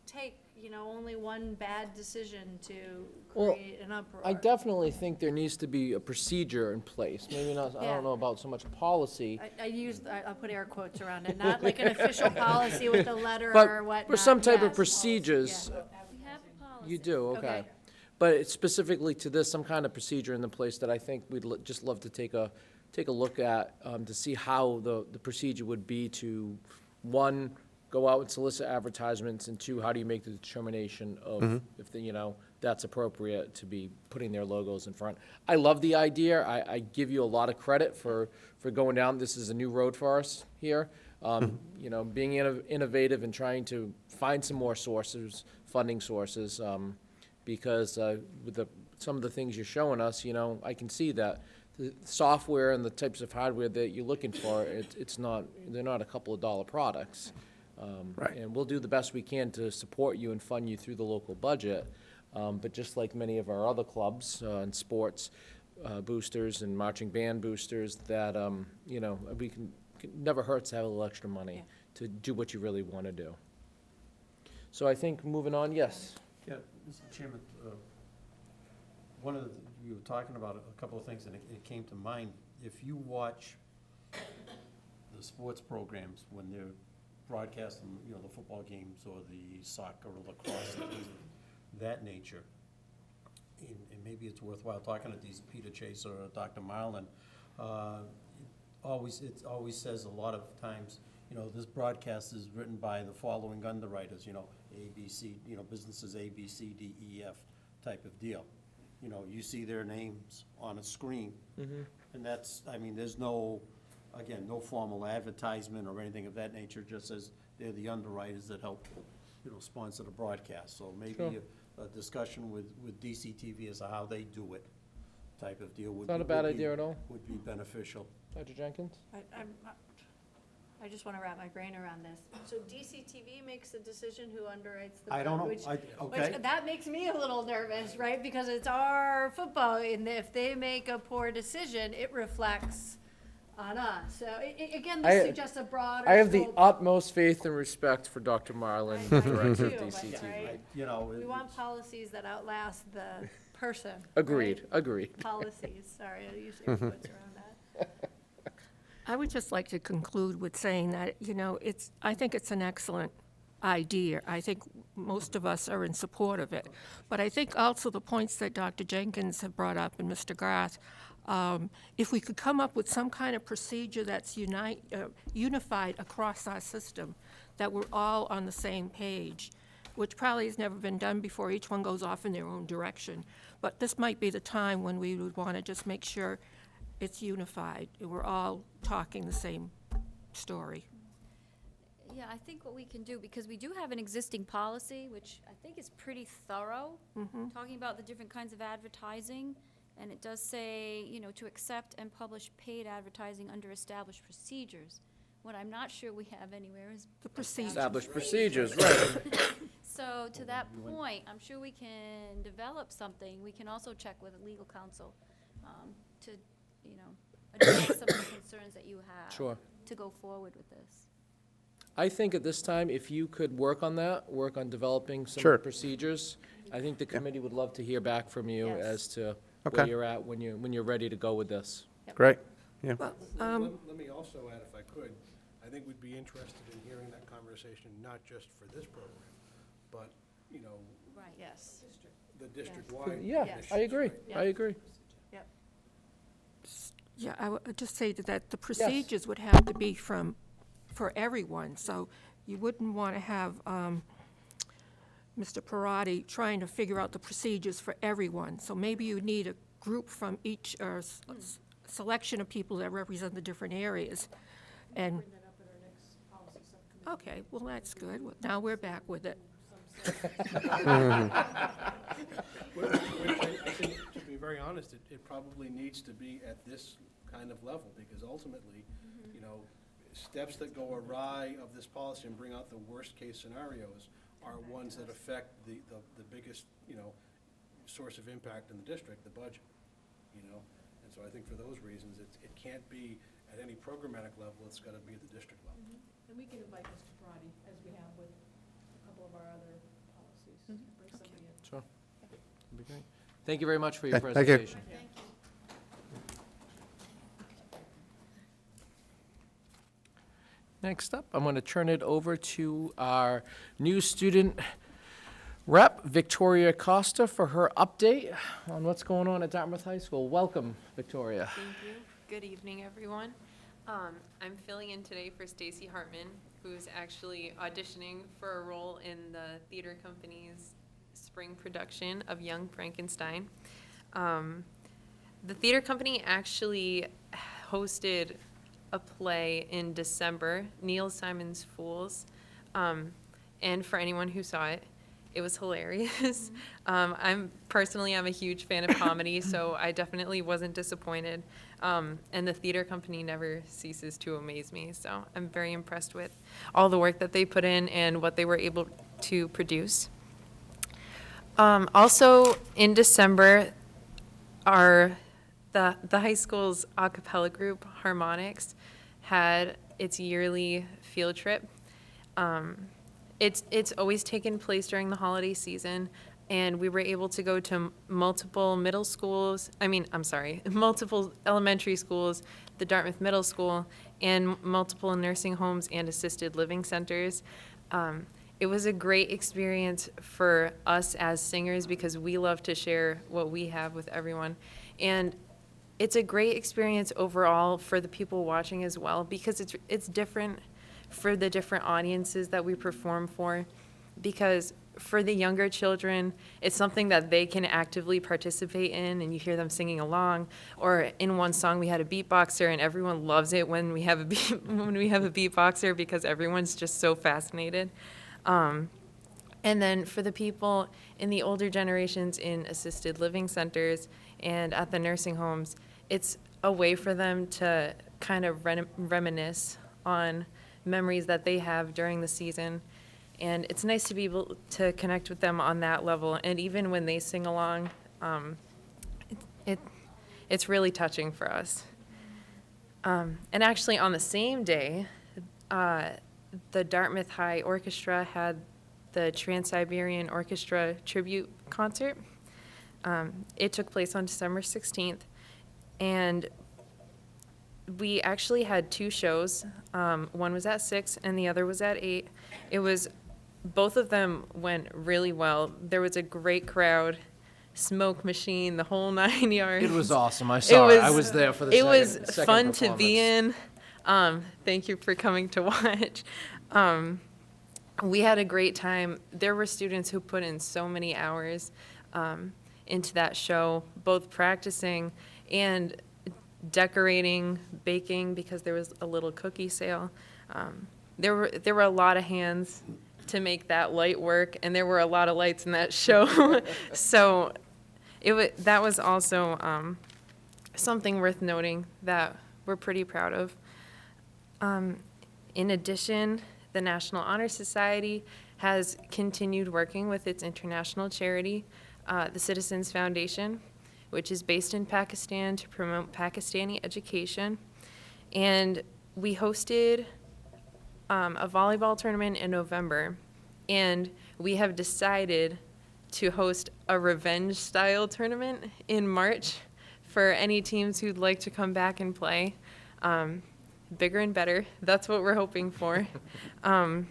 I: take, only one bad decision to
A: Well,
I: create an uproar.
A: I definitely think there needs to be a procedure in place. Maybe not, I
I: Yeah.
A: don't know about so much policy.
I: I'll put air quotes around it, not like an official policy with a letter
A: But
I: or whatnot.
A: for some type of
I: yes.
A: procedures,
I: We have a policy.
A: you do, okay.
I: Okay.
A: But it's specifically to this, some kind of procedure in the place that I think we'd just love to take a look at, to see how the procedure would be to, one, go out and solicit advertisements, and two, how do you make the determination of if the, that's appropriate to be putting their logos in front. I love the idea. I give you a lot of credit for going down. This is a new road for us here. You know, being innovative and trying to find some more sources, funding sources, because with some of the things you're showing us, you know, I can see that the software and the types of hardware that you're looking for, they're not a couple of dollar products.
G: Right.
A: And we'll do the best we can to support you and fund you through the local budget. But just like many of our other clubs and sports boosters and marching band boosters, that, you know, it never hurts to have a little extra money to do what you really want to do. So I think moving on, yes.
K: Yeah, Mr. Chairman, you were talking about a couple of things, and it came to mind. If you watch the sports programs when they're broadcasting, you know, the football games or the soccer or lacrosse and things of that nature, and maybe it's worthwhile talking to these Peter Chase or Dr. Marlin, it always says a lot of times, you know, this broadcast is written by the following underwriters, you know, ABC, you know, businesses A, B, C, D, E, F type of deal. You know, you see their names on a screen, and that's, I mean, there's no, again, no formal advertisement or anything of that nature, just as they're the underwriters that help, you know, sponsor the broadcast. So maybe a discussion with DCTV as to how they do it, type of deal would be.
A: Not a bad idea at all.
K: Would be beneficial.
A: Dr. Jenkins?
I: I just want to wrap my brain around this. So DCTV makes the decision who underwrites the.
K: I don't know,
I: which-
K: okay.
I: Which, that makes me a little nervous, right? Because it's our football, and if they make a poor decision, it reflects on us. So again, this suggests a broader.
A: I have the
I: scope.
A: utmost faith and respect for Dr. Marlin,
I: I do
A: Director of
I: too, but,
A: DCTV.
I: right,
K: You know.
I: we want policies that outlast the person.
A: Agreed,
I: right?
A: agreed.
I: Policies, sorry, I use air quotes around that.
B: I would just like to conclude with saying that, you know, I think it's an excellent idea. I think most of us are in support of it. But I think also the points that Dr. Jenkins had brought up and Mr. Grath, if we could come up with some kind of procedure that's unified across our system, that we're all on the same page, which probably has never been done before. Each one goes off in their own direction. But this might be the time when we would want to just make sure it's unified, and we're all talking the same story.
L: Yeah, I think what we can do, because we do have an existing policy, which I think is pretty thorough, talking about the different kinds of advertising, and it does say, you know, to accept and publish paid advertising under established procedures. What I'm not sure we have anywhere is
B: The procedure.
A: Established procedures, right.
L: So to that point, I'm sure we can develop something. We can also check with legal counsel to, you know, address some of the concerns that you have.
A: Sure.
L: To go forward with this.
A: I think at this time, if you could work on developing some
G: Sure.
A: procedures, I think the committee would love to hear back from you
I: Yes.
A: as to
G: Okay.
A: where you're at when you're ready to go with this.
G: Great. Yeah.
B: Well,
J: Let me also add, if I could, I think we'd be interested in hearing that conversation, not just for this program, but, you know,
L: Right.
I: Yes.
J: the district-wide.
A: Yeah,
I: Yes.
A: I agree,
I: Yeah.
A: I agree.
I: Yep.
B: Yeah, I would just say that the procedures would have to be for everyone, so you wouldn't want to have Mr. Parati trying to figure out the procedures for everyone. So maybe you need a group from each, or selection of people that represent the different areas. And, okay, well, that's good. Well, now we're back with it.
J: Which I think, to be very honest, it probably needs to be at this kind of level, because ultimately, you know, steps that go awry of this policy and bring out the worst-case scenarios are ones that affect the biggest, you know, source of impact in the district, the budget, you know? And so I think for those reasons, it can't be at any programmatic level, it's gotta be at the district level.
C: And we can invite Mr. Parati, as we have with a couple of our other policies. Bring somebody in.
A: Sure. That'd be great. Thank you very much for your
G: Okay, thank you.
A: presentation. Next up, I'm going to turn it over to our new student rep, Victoria Costa, for her update on what's going on at Dartmouth High School. Welcome, Victoria.
M: Thank you. Good evening, everyone. I'm filling in today for Stacy Hartman, who's actually auditioning for a role in the theater company's spring production of Young Frankenstein. The theater company actually hosted a play in December, Neil Simon's Fools. And for anyone who saw it, it was hilarious. I'm a huge fan of comedy, so I definitely wasn't disappointed. And the theater company never ceases to amaze me, so I'm very impressed with all the work that they put in and what they were able to produce. Also, in December, the high school's a cappella group, Harmonics, had its yearly field trip. It's always taken place during the holiday season, and we were able to go to multiple elementary schools, the Dartmouth Middle School, and multiple nursing homes and assisted living centers. It was a great experience for us as singers because we love to share what we have with everyone. And it's a great experience overall for the people watching as well because it's different for the different audiences that we perform for, because for the younger children, it's something that they can actively participate in, and you hear them singing along. Or in one song, we had a beatboxer, and everyone loves it when we have a beatboxer because everyone's just so fascinated. And then for the people in the older generations in assisted living centers and at the nursing homes, it's a way for them to kind of reminisce on memories that they have during the season. And it's nice to be able to connect with them on that level. And even when they sing along, it's really touching for us. And actually on the same day, the Dartmouth High Orchestra had the Trans-Siberian Orchestra tribute concert. It took place on December 16th. And we actually had two shows. One was at 6 and the other was at 8. Both of them went really well. There was a great crowd, smoke machine, the whole 9 yards.
A: It was awesome. I saw it. I was there for the second
M: It was fun to be
A: performance.
M: in. Thank you for coming to watch. We had a great time. There were students who put in so many hours into that show, both practicing and decorating, baking, because there was a little cookie sale. There were a lot of hands to make that light work, and there were a lot of lights in that show. So that was also something worth noting that we're pretty proud of. In addition, the National Honor Society has continued working with its international charity, the Citizens Foundation, which is based in Pakistan to promote Pakistani education. And we hosted a volleyball tournament in November, and we have decided to host a revenge-style tournament in March for any teams who'd like to come back and play. Bigger and better, that's what we're hoping for. And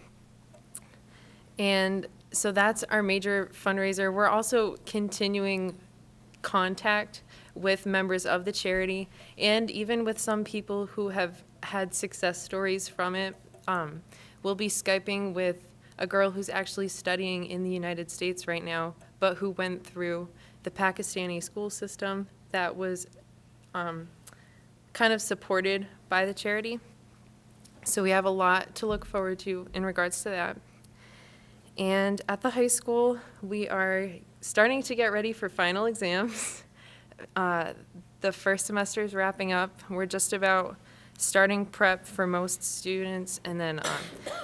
M: so that's our major fundraiser. We're also continuing contact with members of the charity and even with some people who have had success stories from it. We'll be Skyping with a girl who's actually studying in the United States right now, but who went through the Pakistani school system that was kind of supported by the charity. So we have a lot to look forward to in regards to that. And at the high school, we are starting to get ready for final exams. The first semester is wrapping up. We're just about starting prep for most students, and then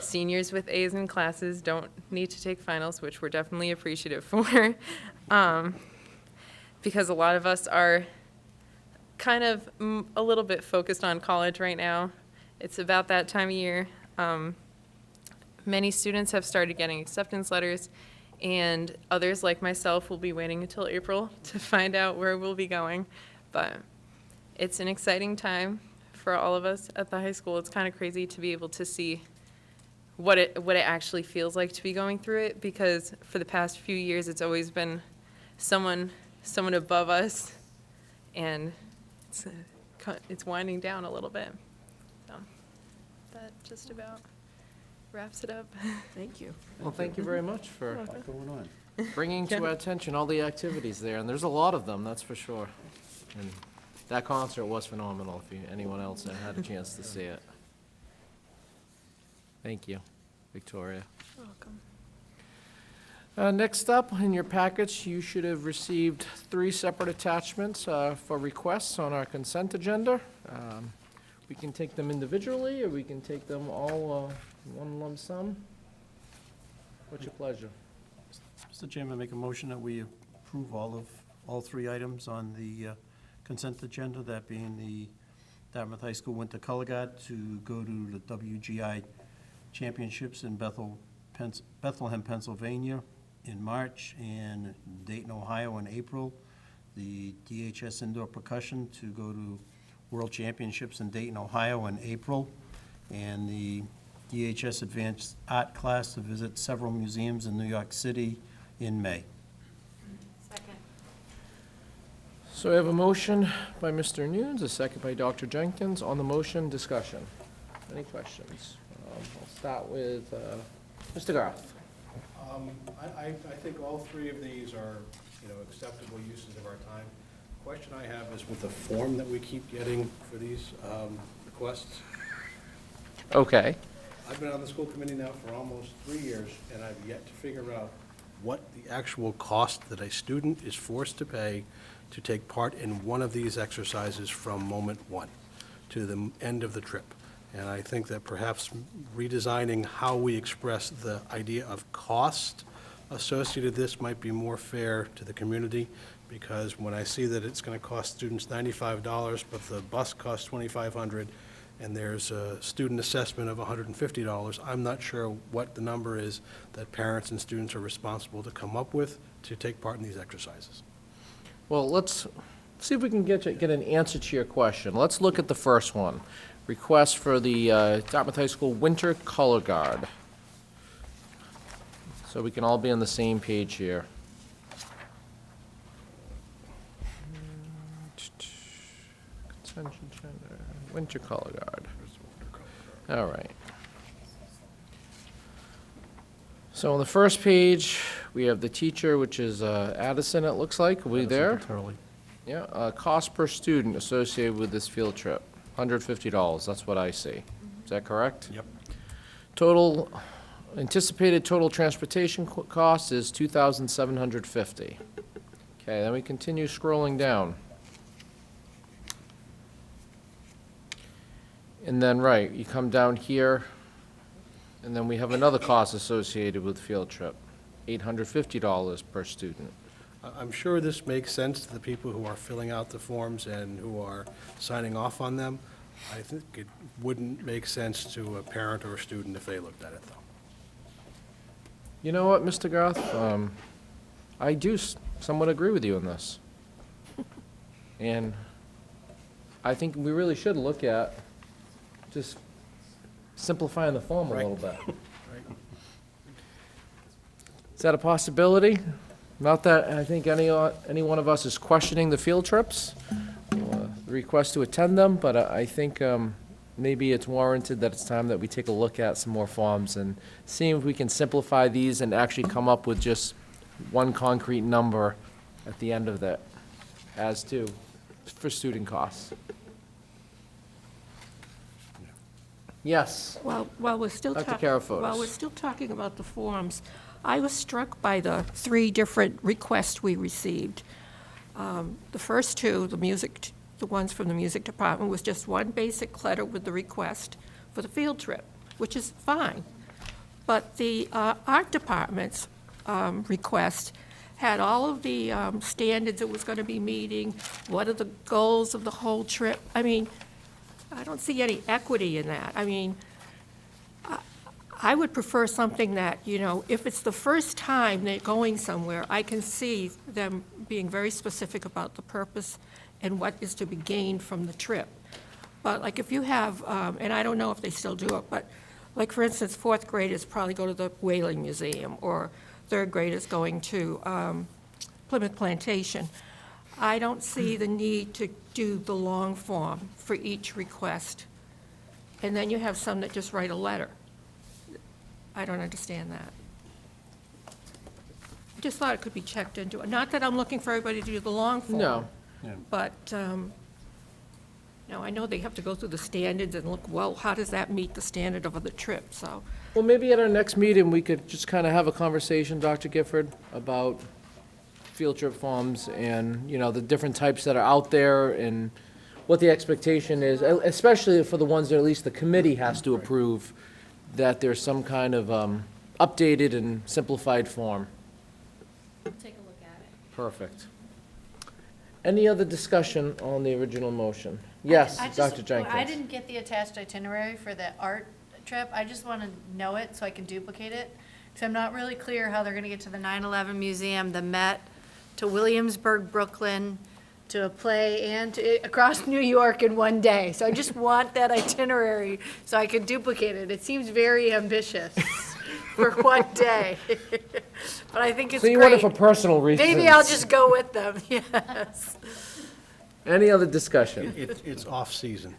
M: seniors with A's in classes don't need to take finals, which we're definitely appreciative for, because a lot of us are kind of a little bit focused on college right now. It's about that time of year. Many students have started getting acceptance letters, and others, like myself, will be waiting until April to find out where we'll be going. But it's an exciting time for all of us at the high school. It's kind of crazy to be able to see what it actually feels like to be going through it, because for the past few years it's always been someone above us, and it's winding down a little bit. So that just about wraps it up.
A: Thank you. Well, thank you very much for
K: What's going on?
A: bringing to our attention all the activities there, and there's a lot of them, that's for sure. And that concert was phenomenal, if anyone else had a chance to see it. Thank you, Victoria.
M: Welcome.
A: Next up, in your package, you should have received 3 separate attachments for requests on our consent agenda. We can take them individually, or we can take them all in one lump sum. What's your pleasure?
K: Mr. Chairman, make a motion that we approve all 3 items on the consent agenda, that being the Dartmouth High School Winter Color Guard to go to the WGI Championships in Bethlehem, Pennsylvania in March, and Dayton, Ohio in April. The DHS Indoor Percussion to go to World Championships in Dayton, Ohio in April, and the DHS Advanced Art class to visit several museums in New York City in May.
I: Second.
A: So I have a motion by Mr. Nunes, a second by Dr. Jenkins. On the motion, discussion. Any questions? I'll start with Mr. Garth.
J: I think all 3 of these are, acceptable uses of our time. The question I have is with the form that we keep getting for these requests.
A: Okay.
J: I've been on the school committee now for almost 3 years, and I've yet to figure out what the actual cost that a student is forced to pay to take part in one of these exercises from moment 1 to the end of the trip. And I think that perhaps redesigning how we express the idea of cost associated with this might be more fair to the community, because when I see that it's going to cost students $95, but the bus costs $2,500, and there's a student assessment of $150, I'm not sure what the number is that parents and students are responsible to come up with to take part in these exercises.
A: Well, let's see if we can get an answer to your question. Let's look at the first one. Request for the Dartmouth High School Winter Color Guard. So we can all be on the same page here. Consent agenda, Winter Color Guard. All right. So on the first page, we have the teacher, which is Addison, it looks like. Are we there? Yeah, cost per student associated with this field trip, $150, that's what I see. Is that correct?
K: Yep.
A: Anticipated total transportation cost is $2,750. Okay, then we continue scrolling down. And then, right, you come down here, and then we have another cost associated with the field trip, $850 per student.
J: I'm sure this makes sense to the people who are filling out the forms and who are signing off on them. I think it wouldn't make sense to a parent or a student if they looked at it, though.
A: You know what, Mr. Garth? I do somewhat agree with you on this. And I think we really should look at just simplifying the form a little bit. Is that a possibility? Not that I think any one of us is questioning the field trips, the request to attend them, but I think maybe it's warranted that it's time that we take a look at some more forms and see if we can simplify these and actually come up with just one concrete number at the end of that as to for student costs. Yes.
B: While we're still
A: Dr.
B: talking,
A: Karafotis.
B: while we're still talking about the forms, I was struck by the 3 different requests we received. The first 2, the ones from the music department, was just one basic letter with the request for the field trip, which is fine. But the art department's request had all of the standards it was going to be meeting, what are the goals of the whole trip. I mean, I don't see any equity in that. I mean, I would prefer something that, if it's the first time they're going somewhere, I can see them being very specific about the purpose and what is to be gained from the trip. But like if you have, and I don't know if they still do it, but like for instance, 4th graders probably go to the Whaling Museum, or 3rd graders going to Plymouth Plantation. I don't see the need to do the long form for each request. And then you have some that just write a letter. I don't understand that. just thought it could be checked into. Not that I'm looking for everybody to do the long form.
A: No.
B: But, I know they have to go through the standards and look, well, how does that meet the standard of the trip, so.
A: Well, maybe at our next meeting, we could just kind of have a conversation, Dr. Gifford, about field trip forms and, the different types that are out there and what the expectation is, especially for the ones that at least the committee has to approve, that there's some kind of updated and simplified form.
I: Take a look at it.
A: Perfect. Any other discussion on the original motion? Yes,
I: I just-
A: Dr. Jenkins.
I: I didn't get the attached itinerary for the art trip. I just want to know it so I can duplicate it. Because I'm not really clear how they're going to get to the 9/11 Museum, the Met, to Williamsburg, Brooklyn, to a play, and across New York in one day. So I just want that itinerary so I can duplicate it. It seems very ambitious for one day. But I think it's
A: So
I: great.
A: you want it for personal reasons?
I: Maybe I'll just go with them, yes.
A: Any other discussion?
J: It's off-season.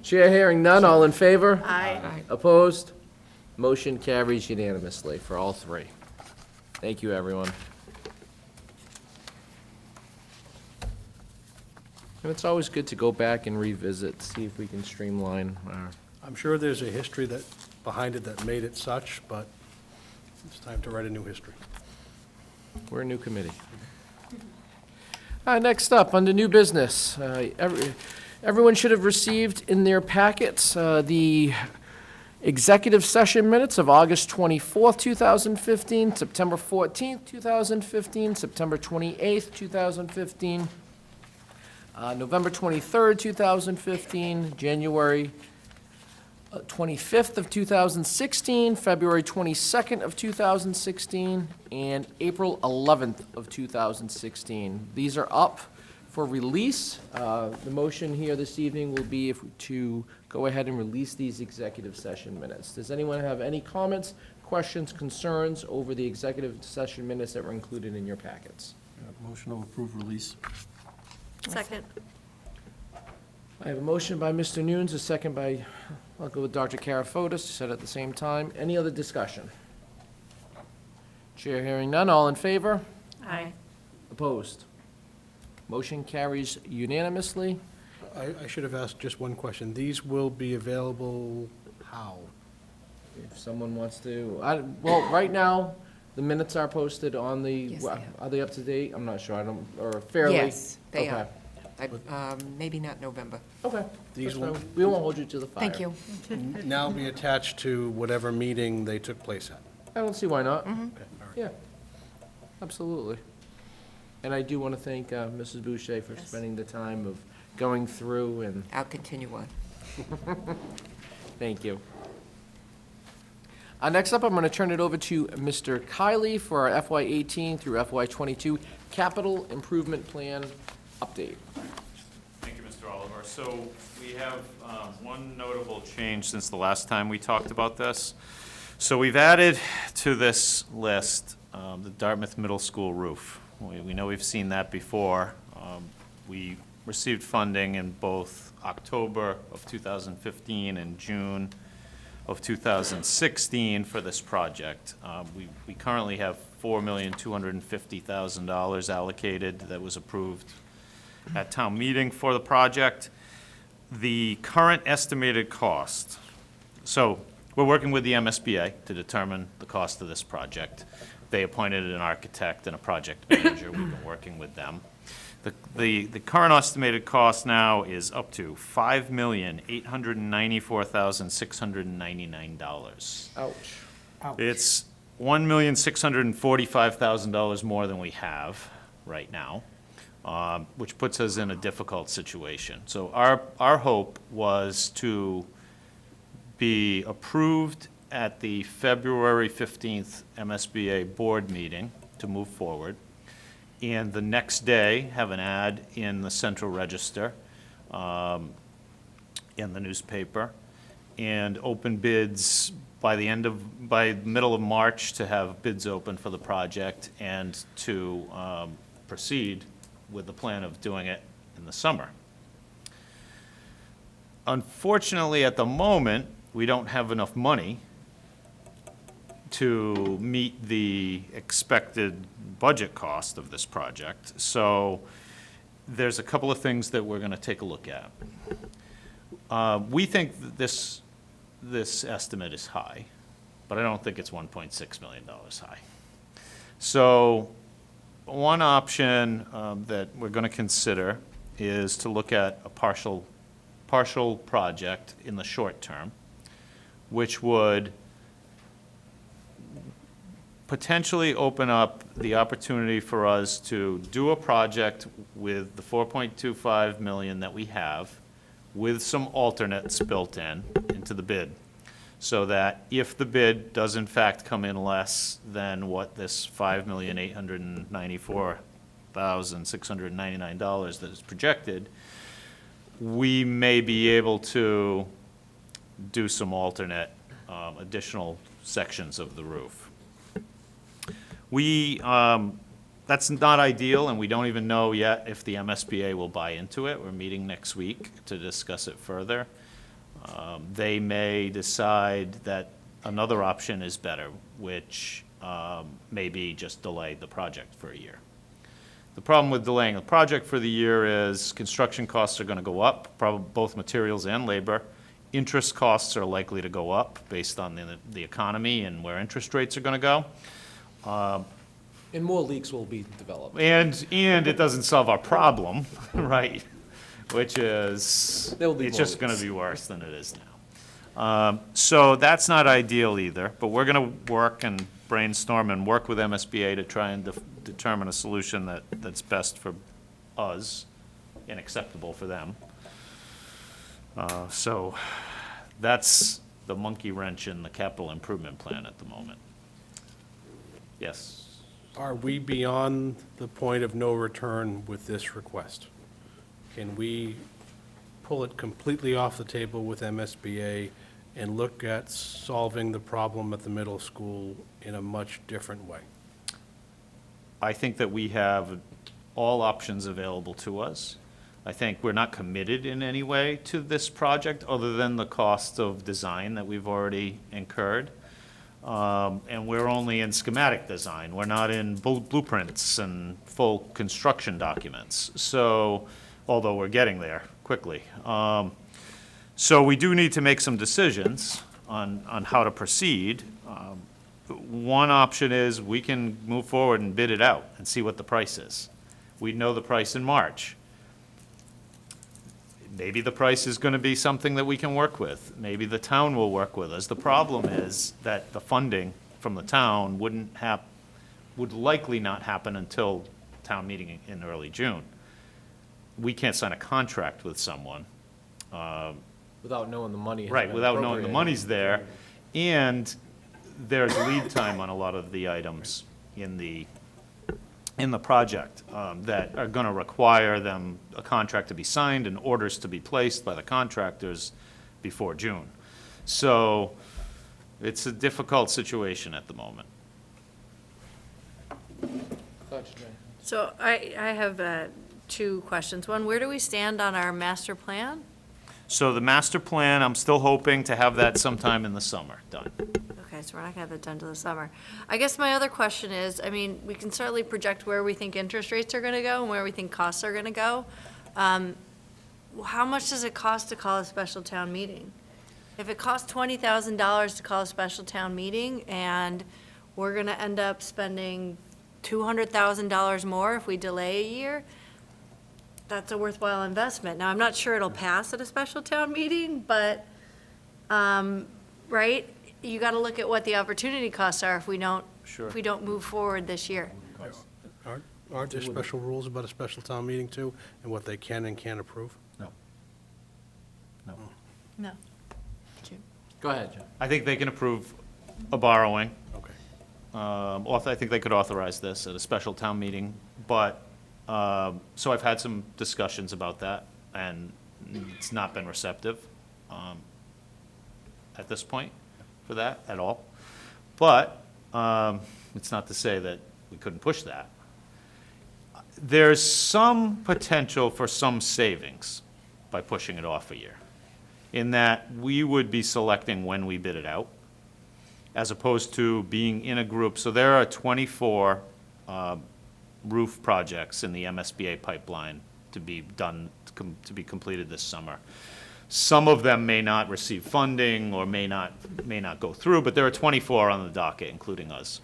A: Chair hearing none, all in favor?
I: Aye.
A: Opposed? Motion carries unanimously for all three. Thank you, everyone. And it's always good to go back and revisit, see if we can streamline our...
J: I'm sure there's a history behind it that made it such, but it's time to write a new history.
A: We're a new committee. Next up, under new business, everyone should have received in their packets the executive session minutes of August 24th, 2015, September 14th, 2015, September 28th, 2015, November 23rd, 2015, January 25th of 2016, February 22nd of 2016, and April 11th of 2016. These are up for release. The motion here this evening will be to go ahead and release these executive session minutes. Does anyone have any comments, questions, concerns over the executive session minutes that were included in your packets?
K: Motion to approve release.
I: Second.
A: I have a motion by Mr. Nunes, a second by, I'll go with Dr. Karafotis, said at the same time. Any other discussion? Chair hearing none, all in favor?
I: Aye.
A: Opposed? Motion carries unanimously.
J: I should have asked just one question. These will be available how?
A: If someone wants to, well, right now, the minutes are posted on the,
N: Yes, they are.
A: are they up to date? I'm not sure, or fairly?
N: Yes, they
A: Okay.
N: are. Maybe not November.
A: Okay.
J: These
A: That's
J: will-
A: fine. We won't hold you to the fire.
N: Thank you.
J: Now be attached to whatever meeting they took place at.
A: I don't see why not.
J: Okay, all right.
A: Yeah, absolutely. And I do want to thank Mrs. Boucher for
N: Yes.
A: spending the time of going through and,
N: I'll continue on.
A: thank you. Next up, I'm going to turn it over to Mr. Kiley for our FY18 through FY22 Capital Improvement Plan update.
O: Thank you, Mr. Oliver. So we have one notable change since the last time we talked about this. So we've added to this list the Dartmouth Middle School roof. We know we've seen that before. We received funding in both October of 2015 and June of 2016 for this project. We currently have $4,250,000 allocated that was approved at town meeting for the project. The current estimated cost, so we're working with the MSBA to determine the cost of this project. They appointed an architect and a project manager. We've been working with them. The current estimated cost now is up to $5,894,699.
A: Ouch.
O: It's $1,645,000 more than we have right now, which puts us in a difficult situation. So our hope was to be approved at the February 15th MSBA board meeting to move forward, and the next day have an ad in the Central Register, in the newspaper, and open bids by the middle of March to have bids open for the project and to proceed with the plan of doing it in the summer. Unfortunately, at the moment, we don't have enough money to meet the expected budget cost of this project. So there's a couple of things that we're going to take a look at. We think that this estimate is high, but I don't think it's $1.6 million high. So one option that we're going to consider is to look at a partial project in the short term, which would potentially open up the opportunity for us to do a project with the 4.25 million that we have, with some alternates built into the bid, so that if the bid does in fact come in less than what this $5,894,699 that is projected, we may be able to do some alternate additional sections of the roof. That's not ideal, and we don't even know yet if the MSBA will buy into it. We're meeting next week to discuss it further. They may decide that another option is better, which maybe just delay the project for a year. The problem with delaying the project for the year is construction costs are going to go up, probably both materials and labor. Interest costs are likely to go up based on the economy and where interest rates are going to go.
A: And more leaks will be developed.
O: And it doesn't solve our problem, right? Which is, it's just going to be worse than it is now. So that's not ideal either, but we're going to work and brainstorm and work with MSBA to try and determine a solution that's best for us and acceptable for them. So that's the monkey wrench in the capital improvement plan at the moment. Yes?
J: Are we beyond the point of no return with this request? Can we pull it completely off the table with MSBA and look at solving the problem at the middle school in a much different way?
O: I think that we have all options available to us. I think we're not committed in any way to this project other than the cost of design that we've already incurred. And we're only in schematic design. We're not in blueprints and full construction documents. So, although we're getting there quickly. So we do need to make some decisions on how to proceed. One option is we can move forward and bid it out and see what the price is. We'd know the price in March. Maybe the price is going to be something that we can work with. Maybe the town will work with us. The problem is that the funding from the town would likely not happen until town meeting in early June. We can't sign a contract with someone.
A: Without knowing the money. has
O: Right,
A: been
O: without knowing the
A: appropriated.
O: money's there. And there's lead time on a lot of the items in the project that are going to require a contract to be signed and orders to be placed by the contractors before June. So it's a difficult situation at the moment.
I: So I have two questions. One, where do we stand on our master plan?
O: So the master plan, I'm still hoping to have that sometime in the summer done.
I: Okay, so we're not gonna have that done till the summer. I guess my other question is, I mean, we can certainly project where we think interest rates are gonna go and where we think costs are gonna go. How much does it cost to call a special town meeting? If it costs $20,000 to call a special town meeting and we're gonna end up spending $200,000 more if we delay a year, that's a worthwhile investment. Now, I'm not sure it'll pass at a special town meeting, but, right? You gotta look at what the opportunity costs are if we don't,
O: Sure.
I: if we don't move forward this year.
J: Aren't there special rules about a special town meeting too, and what they can and can't approve?
O: No. No.
I: No.
A: Go ahead, John.
O: I think they can approve a borrowing.
J: Okay.
O: I think they could authorize this at a special town meeting, but, so I've had some discussions about that, and it's not been receptive at this point for that at all. But it's not to say that we couldn't push that. There's some potential for some savings by pushing it off a year, in that we would be selecting when we bid it out. as opposed to being in a group. So there are 24 roof projects in the MSBA pipeline to be done, to be completed this summer. Some of them may not receive funding or may not go through, but there are 24 on the docket, including us.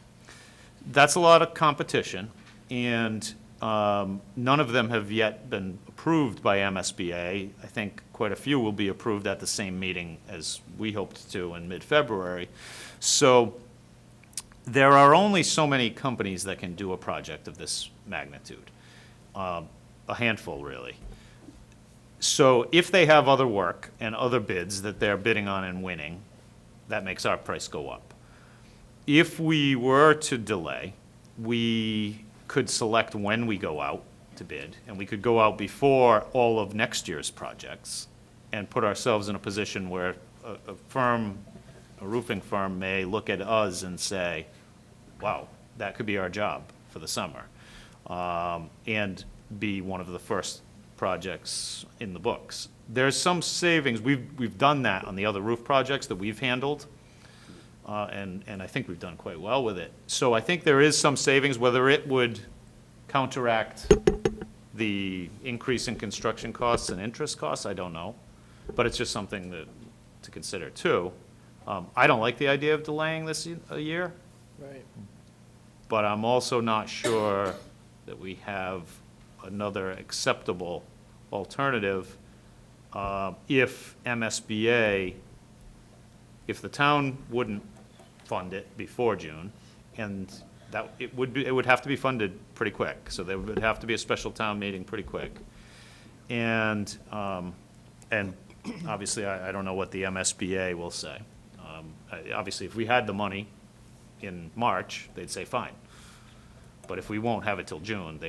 O: That's a lot of competition, and none of them have yet been approved by MSBA. I think quite a few will be approved at the same meeting as we hoped to in mid-February. So there are only so many companies that can do a project of this magnitude, a handful, really. So if they have other work and other bids that they're bidding on and winning, that makes our price go up. If we were to delay, we could select when we go out to bid, and we could go out before all of next year's projects and put ourselves in a position where a roofing firm may look at us and say, wow, that could be our job for the summer, and be one of the first projects in the books. There's some savings. We've done that on the other roof projects that we've handled, and I think we've done quite well with it. So I think there is some savings. Whether it would counteract the increase in construction costs and interest costs, I don't know. But it's just something to consider, too. I don't like the idea of delaying this a year,
A: Right.
O: but I'm also not sure that we have another acceptable alternative if MSBA, if the town wouldn't fund it before June, and that it would have to be funded pretty quick. So there would have to be a special town meeting pretty quick. And obviously, I don't know what the MSBA will say. Obviously, if we had the money in March, they'd say fine. But if we won't have it till June,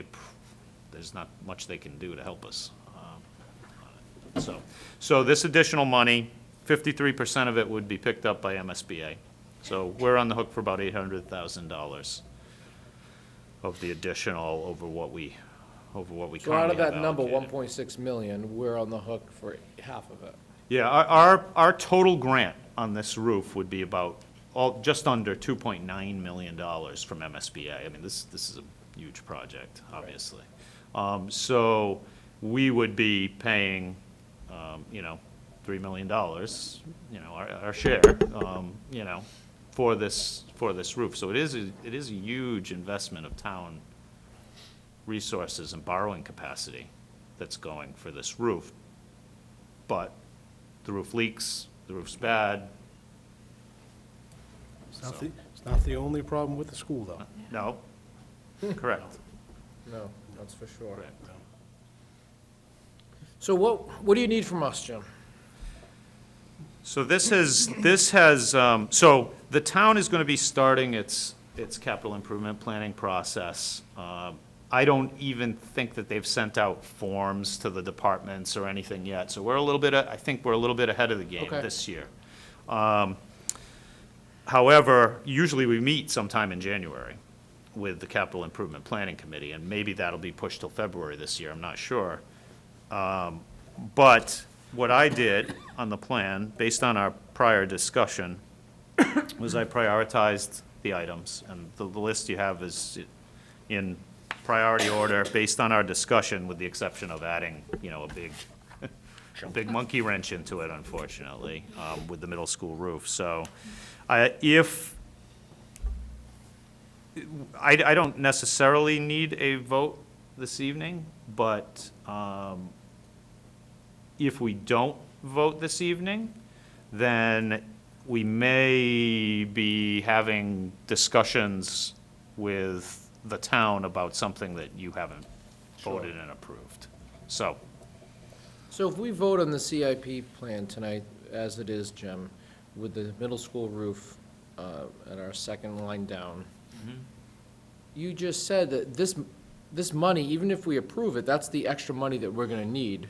O: there's not much they can do to help us. So this additional money, 53% of it would be picked up by MSBA. So we're on the hook for about $800,000 of the additional over what we currently have
A: So out of that number,
O: allocated.
A: 1.6 million, we're on the hook for half of it.
O: Yeah, our total grant on this roof would be about just under $2.9 million from MSBA. I mean, this is a huge project, obviously. So we would be paying, $3 million, our share, for this roof. So it is a huge investment of town resources and borrowing capacity that's going for this roof. But the roof leaks, the roof's bad.
J: It's not the only problem with the school, though.
O: No, correct.
A: No, that's for sure.
O: Correct.
A: So what do you need from us, Jim?
O: So so the town is going to be starting its capital improvement planning process. I don't even think that they've sent out forms to the departments or anything yet. So I think we're a little bit ahead of the game
A: Okay.
O: this year. However, usually we meet sometime in January with the capital improvement planning committee, and maybe that'll be pushed till February this year, I'm not sure. But what I did on the plan, based on our prior discussion, was I prioritized the items, and the list you have is in priority order based on our discussion, with the exception of adding, a big monkey wrench into it, unfortunately, with the middle school roof. So I don't necessarily need a vote this evening, but if we don't vote this evening, then we may be having discussions with the town about something that you haven't voted and approved. So
A: if we vote on the CIP plan tonight, as it is, Jim, with the middle school roof at our second line down, you just said that this money, even if we approve it, that's the extra money that we're gonna need.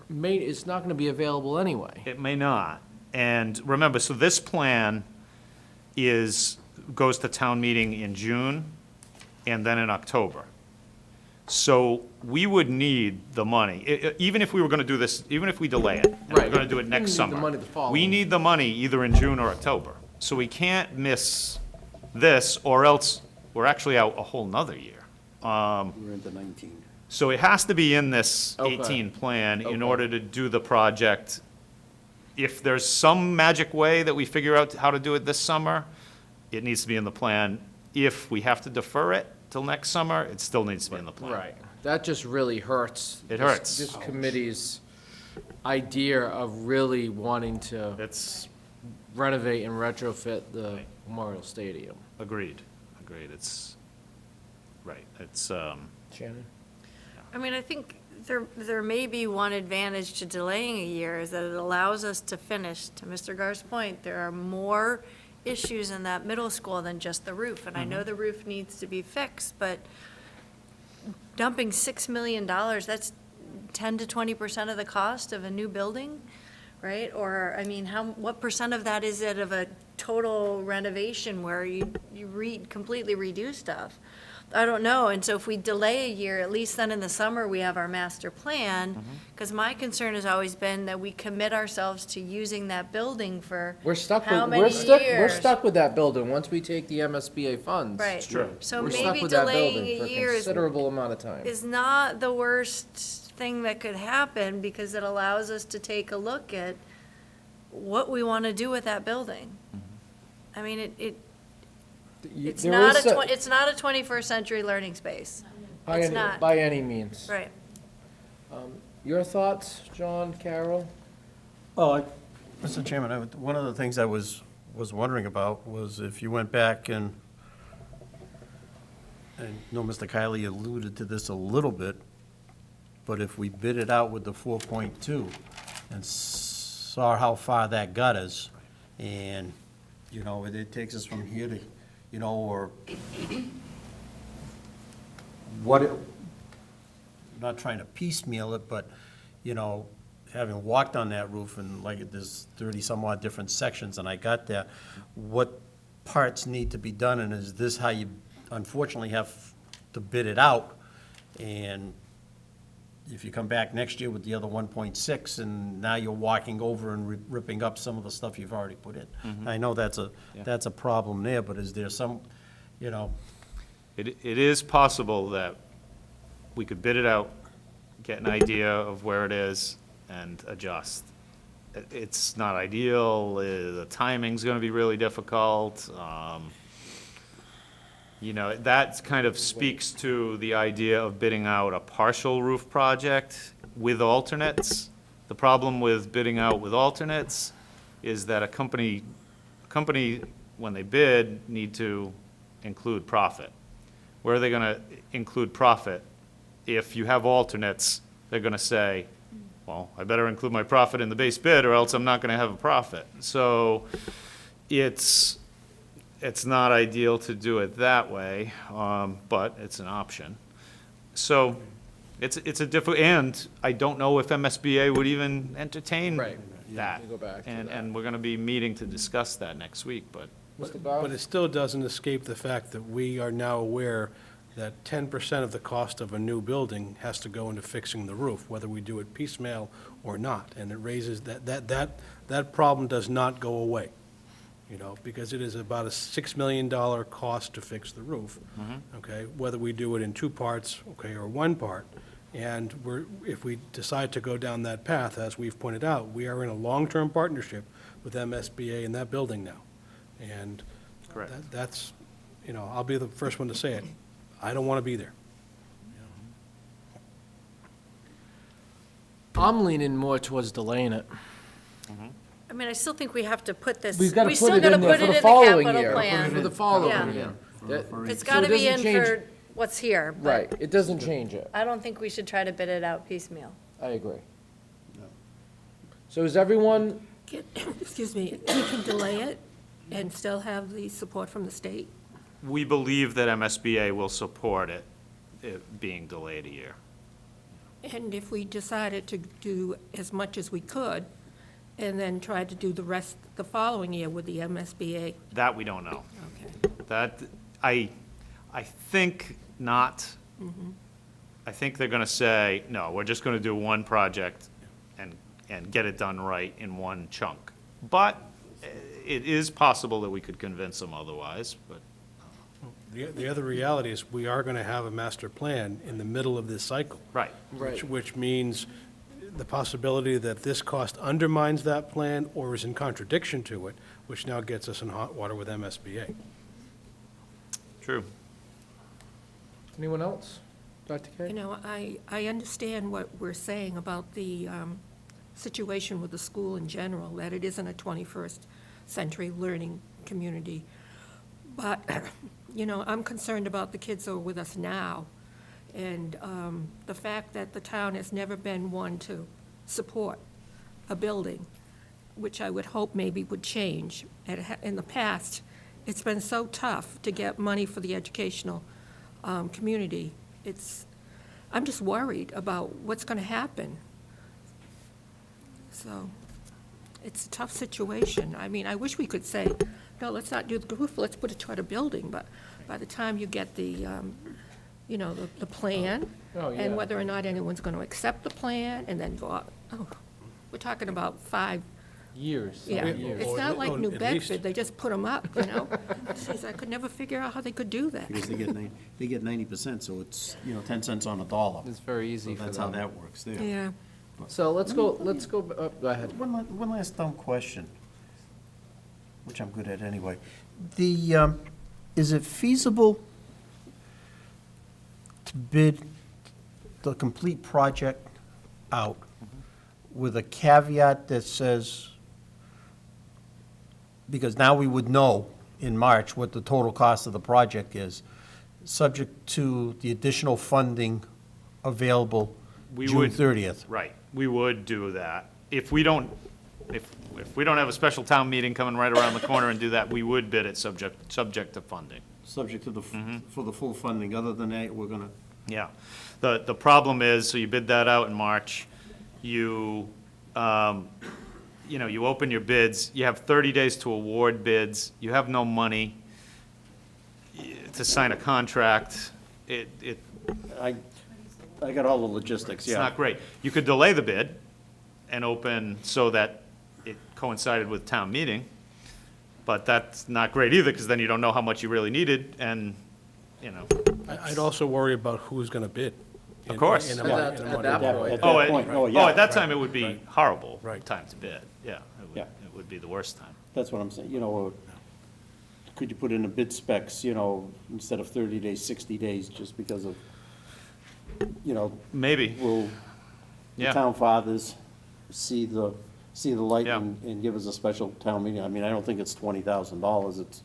A: It's not gonna be available anyway.
O: it may not. And remember, so this plan goes to town meeting in June and then in October. So we would need the money, even if we were gonna do this, even if we delay it, and we're
A: Right.
O: gonna do it next
A: need the
O: summer.
A: money the following.
O: We need the money either in June or October. So we can't miss this, or else we're actually out a whole nother year.
K: We're into 19.
O: So it has to be in this
A: Okay.
O: 18 plan in
A: Okay.
O: order to do the project. If there's some magic way that we figure out how to do it this summer, it needs to be in the plan. If we have to defer it till next summer, it still needs to be in the plan.
A: Right. That just really hurts.
O: It hurts.
A: This committee's idea of really wanting to
O: It's,
A: renovate and retrofit the Memorial Stadium.
O: agreed, it's, right, it's,
A: Shannon?
I: I mean, I think there may be one advantage to delaying a year, is that it allows us to finish. To Mr. Gar's point, there are more issues in that middle school than just the roof. And I know the roof needs to be fixed, but dumping $6 million, that's 10 to 20% of the cost of a new building, right? Or, I mean, what percent of that is it of a total renovation where you completely redo stuff? I don't know, and so if we delay a year, at least then in the summer, we have our master plan, because my concern has always been that we commit ourselves to using that building for
A: We're stuck
I: how
A: with,
I: many
A: we're stuck, we're
I: years?
A: stuck with that building once we take the MSBA funds.
I: Right. It's true. So
A: We're stuck
I: maybe
A: with that
I: delaying
A: building
I: a
A: for a
I: year is-
A: considerable amount of time.
I: Is not the worst thing that could happen, because it allows us to take a look at what we want to do with that building. I mean, it's
A: There
I: not
A: is
I: it's not a 21st century learning space.
A: By
I: It's
A: any-
I: not.
A: By any means.
I: Right.
A: Your thoughts, John, Carol?
K: Well, Mr. Chairman, one of the things I was wondering about was if you went back and I know Mr. Kiley alluded to this a little bit, but if we bid it out with the 4.2 and saw how far that got us, and, you know, it takes us from here to, you know, or what it, I'm not trying to piecemeal it, but, you know, having walked on that roof and like there's 30-some-odd different sections, and I got there, what parts need to be done, and is this how you unfortunately have to bid it out? And if you come back next year with the other 1.6, and now you're walking over and ripping up some of the stuff you've already put in. I know that's a problem there, but is there some, you know?
O: it is possible that we could bid it out, get an idea of where it is, and adjust. It's not ideal, the timing's gonna be really difficult. You know, that kind of speaks to the idea of bidding out a partial roof project with alternates. The problem with bidding out with alternates is that a company, when they bid, need to include profit. Where are they gonna include profit? If you have alternates, they're gonna say, well, I better include my profit in the base bid, or else I'm not gonna have a profit. So it's not ideal to do it that way, but it's an option. So it's a and I don't know if MSBA would even entertain
A: Right.
O: that.
A: You go back to that.
O: And we're gonna be meeting to discuss that next week, but
A: Mr. Goff?
J: But it still doesn't escape the fact that we are now aware that 10% of the cost of a new building has to go into fixing the roof, whether we do it piecemeal or not. And it raises, that problem does not go away, you know, because it is about a $6 million cost to fix the roof, okay? Whether we do it in two parts, okay, or one part. And if we decide to go down that path, as we've pointed out, we are in a long-term partnership with MSBA in that building now. And
O: Correct.
J: that's, you know, I'll be the first one to say it. I don't want to be there.
A: I'm leaning more towards delaying it.
I: I mean, I still think we have to put this,
A: We've got to
I: we
A: put
I: still
A: it
I: gotta
A: in there
I: put
A: for
I: it
A: the
I: in the
A: following
I: capital
A: year.
I: plan.
A: For the following
I: Yeah.
A: year. That-
I: It's
A: so
I: gotta
A: it
I: be
A: doesn't
I: in
A: change-
I: for what's here, but
A: Right, it doesn't change it.
I: I don't think we should try to bid it out piecemeal.
A: I agree. So is everyone,
B: Excuse me, we can delay it and still have the support from the state?
O: we believe that MSBA will support it being delayed a year.
B: And if we decided to do as much as we could, and then try to do the rest the following year with the MSBA?
O: That we don't know.
B: Okay.
O: That, I think not. I think they're gonna say, no, we're just gonna do one project and get it done right in one chunk. But it is possible that we could convince them otherwise, but.
J: The other reality is, we are going to have a master plan in the middle of this cycle.
O: Right.
J: Which means the possibility that this cost undermines that plan or is in contradiction to it, which now gets us in hot water with MSBA.
O: True.
A: Anyone else? Dr. K?
B: You know, I understand what we're saying about the situation with the school in general, that it isn't a 21st century learning community. But, you know, I'm concerned about the kids who are with us now. And the fact that the town has never been one to support a building, which I would hope maybe would change. In the past, it's been so tough to get money for the educational community. I'm just worried about what's going to happen. So it's a tough situation. I mean, I wish we could say, no, let's not do the roof, let's put it toward a building. But by the time you get the, you know, the plan,
A: Oh, yeah.
B: and whether or not anyone's going to accept the plan, and then go out, we're talking about 5
A: Years.
B: yeah,
A: Years.
B: it's not like New
J: at least.
B: Bedford, they just put them up, you know? Jeez, I could never figure out how they could do that.
K: Because they get 90%, so it's, 10 cents on a dollar.
A: It's very easy
K: So
A: for
K: that's how
A: them.
K: that works there.
B: Yeah.
A: So let's go, go ahead.
K: One last dumb question, which I'm good at anyway. Is it feasible to bid the complete project out with a caveat that says, because now we would know in March what the total cost of the project is, subject to the additional funding available
O: We
K: June
O: would-
K: 30th?
O: Right, we would do that. If we don't have a special town meeting coming right around the corner and do that, we would bid it subject to funding.
K: Subject to for the full funding. Other than that, we're gonna.
O: Yeah. The problem is, so you bid that out in March, you you open your bids, you have 30 days to award bids, you have no money to sign a contract.
K: I got all the logistics,
O: It's not great. You could delay the bid and open so that it coincided with town meeting, but that's not great either, because then you don't know how much you really needed, and,
J: I'd also worry about who's going to bid.
O: Of course.
J: in a
A: At
J: month-
A: that-
J: in a
A: at
J: month.
A: that point.
K: At
O: Oh,
K: that point,
O: at that time, it would be horrible
J: Right.
O: time to bid, yeah.
K: Yeah.
O: It would be the worst time.
K: That's what I'm saying, could you put in the bid specs, instead of 30 days, 60 days, just because of,
O: Maybe,
K: will the
O: yeah.
K: town fathers see the light
O: Yeah.
K: and give us a special town meeting? I mean, I don't think it's $20,000, it's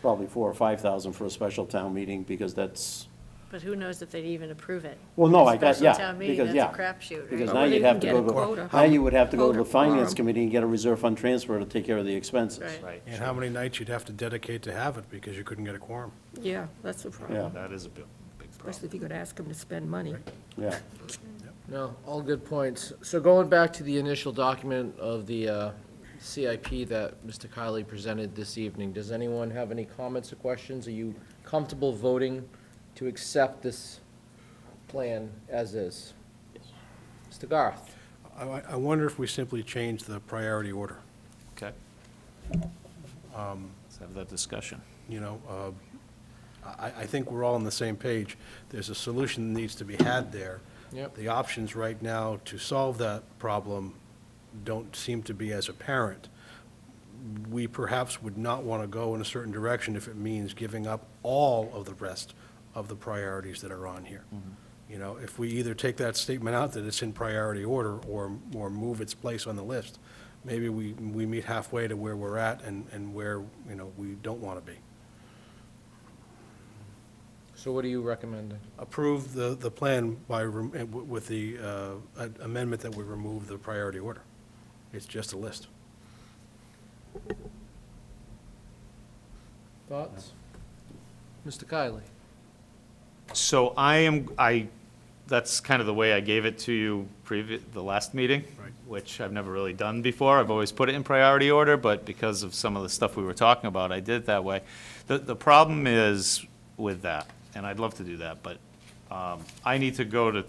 K: probably $4,000 or $5,000 for a special town meeting, because that's,
I: But who knows if they'd even approve it?
K: well, no, I got,
I: Special
K: yeah,
I: town meeting,
K: because,
I: that's a
K: yeah.
I: crapshoot,
K: Because
I: right?
K: now
B: Or they
K: you'd have
B: can
K: to
B: get
K: go
B: a
K: to,
B: quota.
K: now you would have to go to the
B: Quota
K: finance
B: quorum.
K: committee and get a reserve fund transfer to take care of the expenses.
I: Right.
O: Right.
J: And how many nights you'd have to dedicate to have it because you couldn't get a quorum.
B: Yeah, that's the problem,
K: Yeah,
O: That is a big problem.
B: especially if you could ask them to spend money.
K: yeah.
A: No, all good points. So going back to the initial document of the CIP that Mr. Kiley presented this evening, does anyone have any comments or questions? Are you comfortable voting to accept this plan as is? Mr. Garth?
J: I wonder if we simply change the priority order.
O: Okay. Let's have that discussion.
J: I think we're all on the same page. There's a solution that needs to be had there.
A: Yep.
J: The options right now to solve that problem don't seem to be as apparent. We perhaps would not want to go in a certain direction if it means giving up all of the rest of the priorities that are on here. If we either take that statement out that it's in priority order or move its place on the list, maybe we meet halfway to where we're at and where, we don't want to be.
A: So what are you recommending?
J: Approve the plan with the amendment that we remove the priority order. It's just a list.
A: Thoughts? Mr. Kiley?
O: So that's kind of the way I gave it to you the last meeting.
J: Right.
O: Which I've never really done before. I've always put it in priority order, but because of some of the stuff we were talking about, I did it that way. The problem is with that, and I'd love to do that, but I need to go to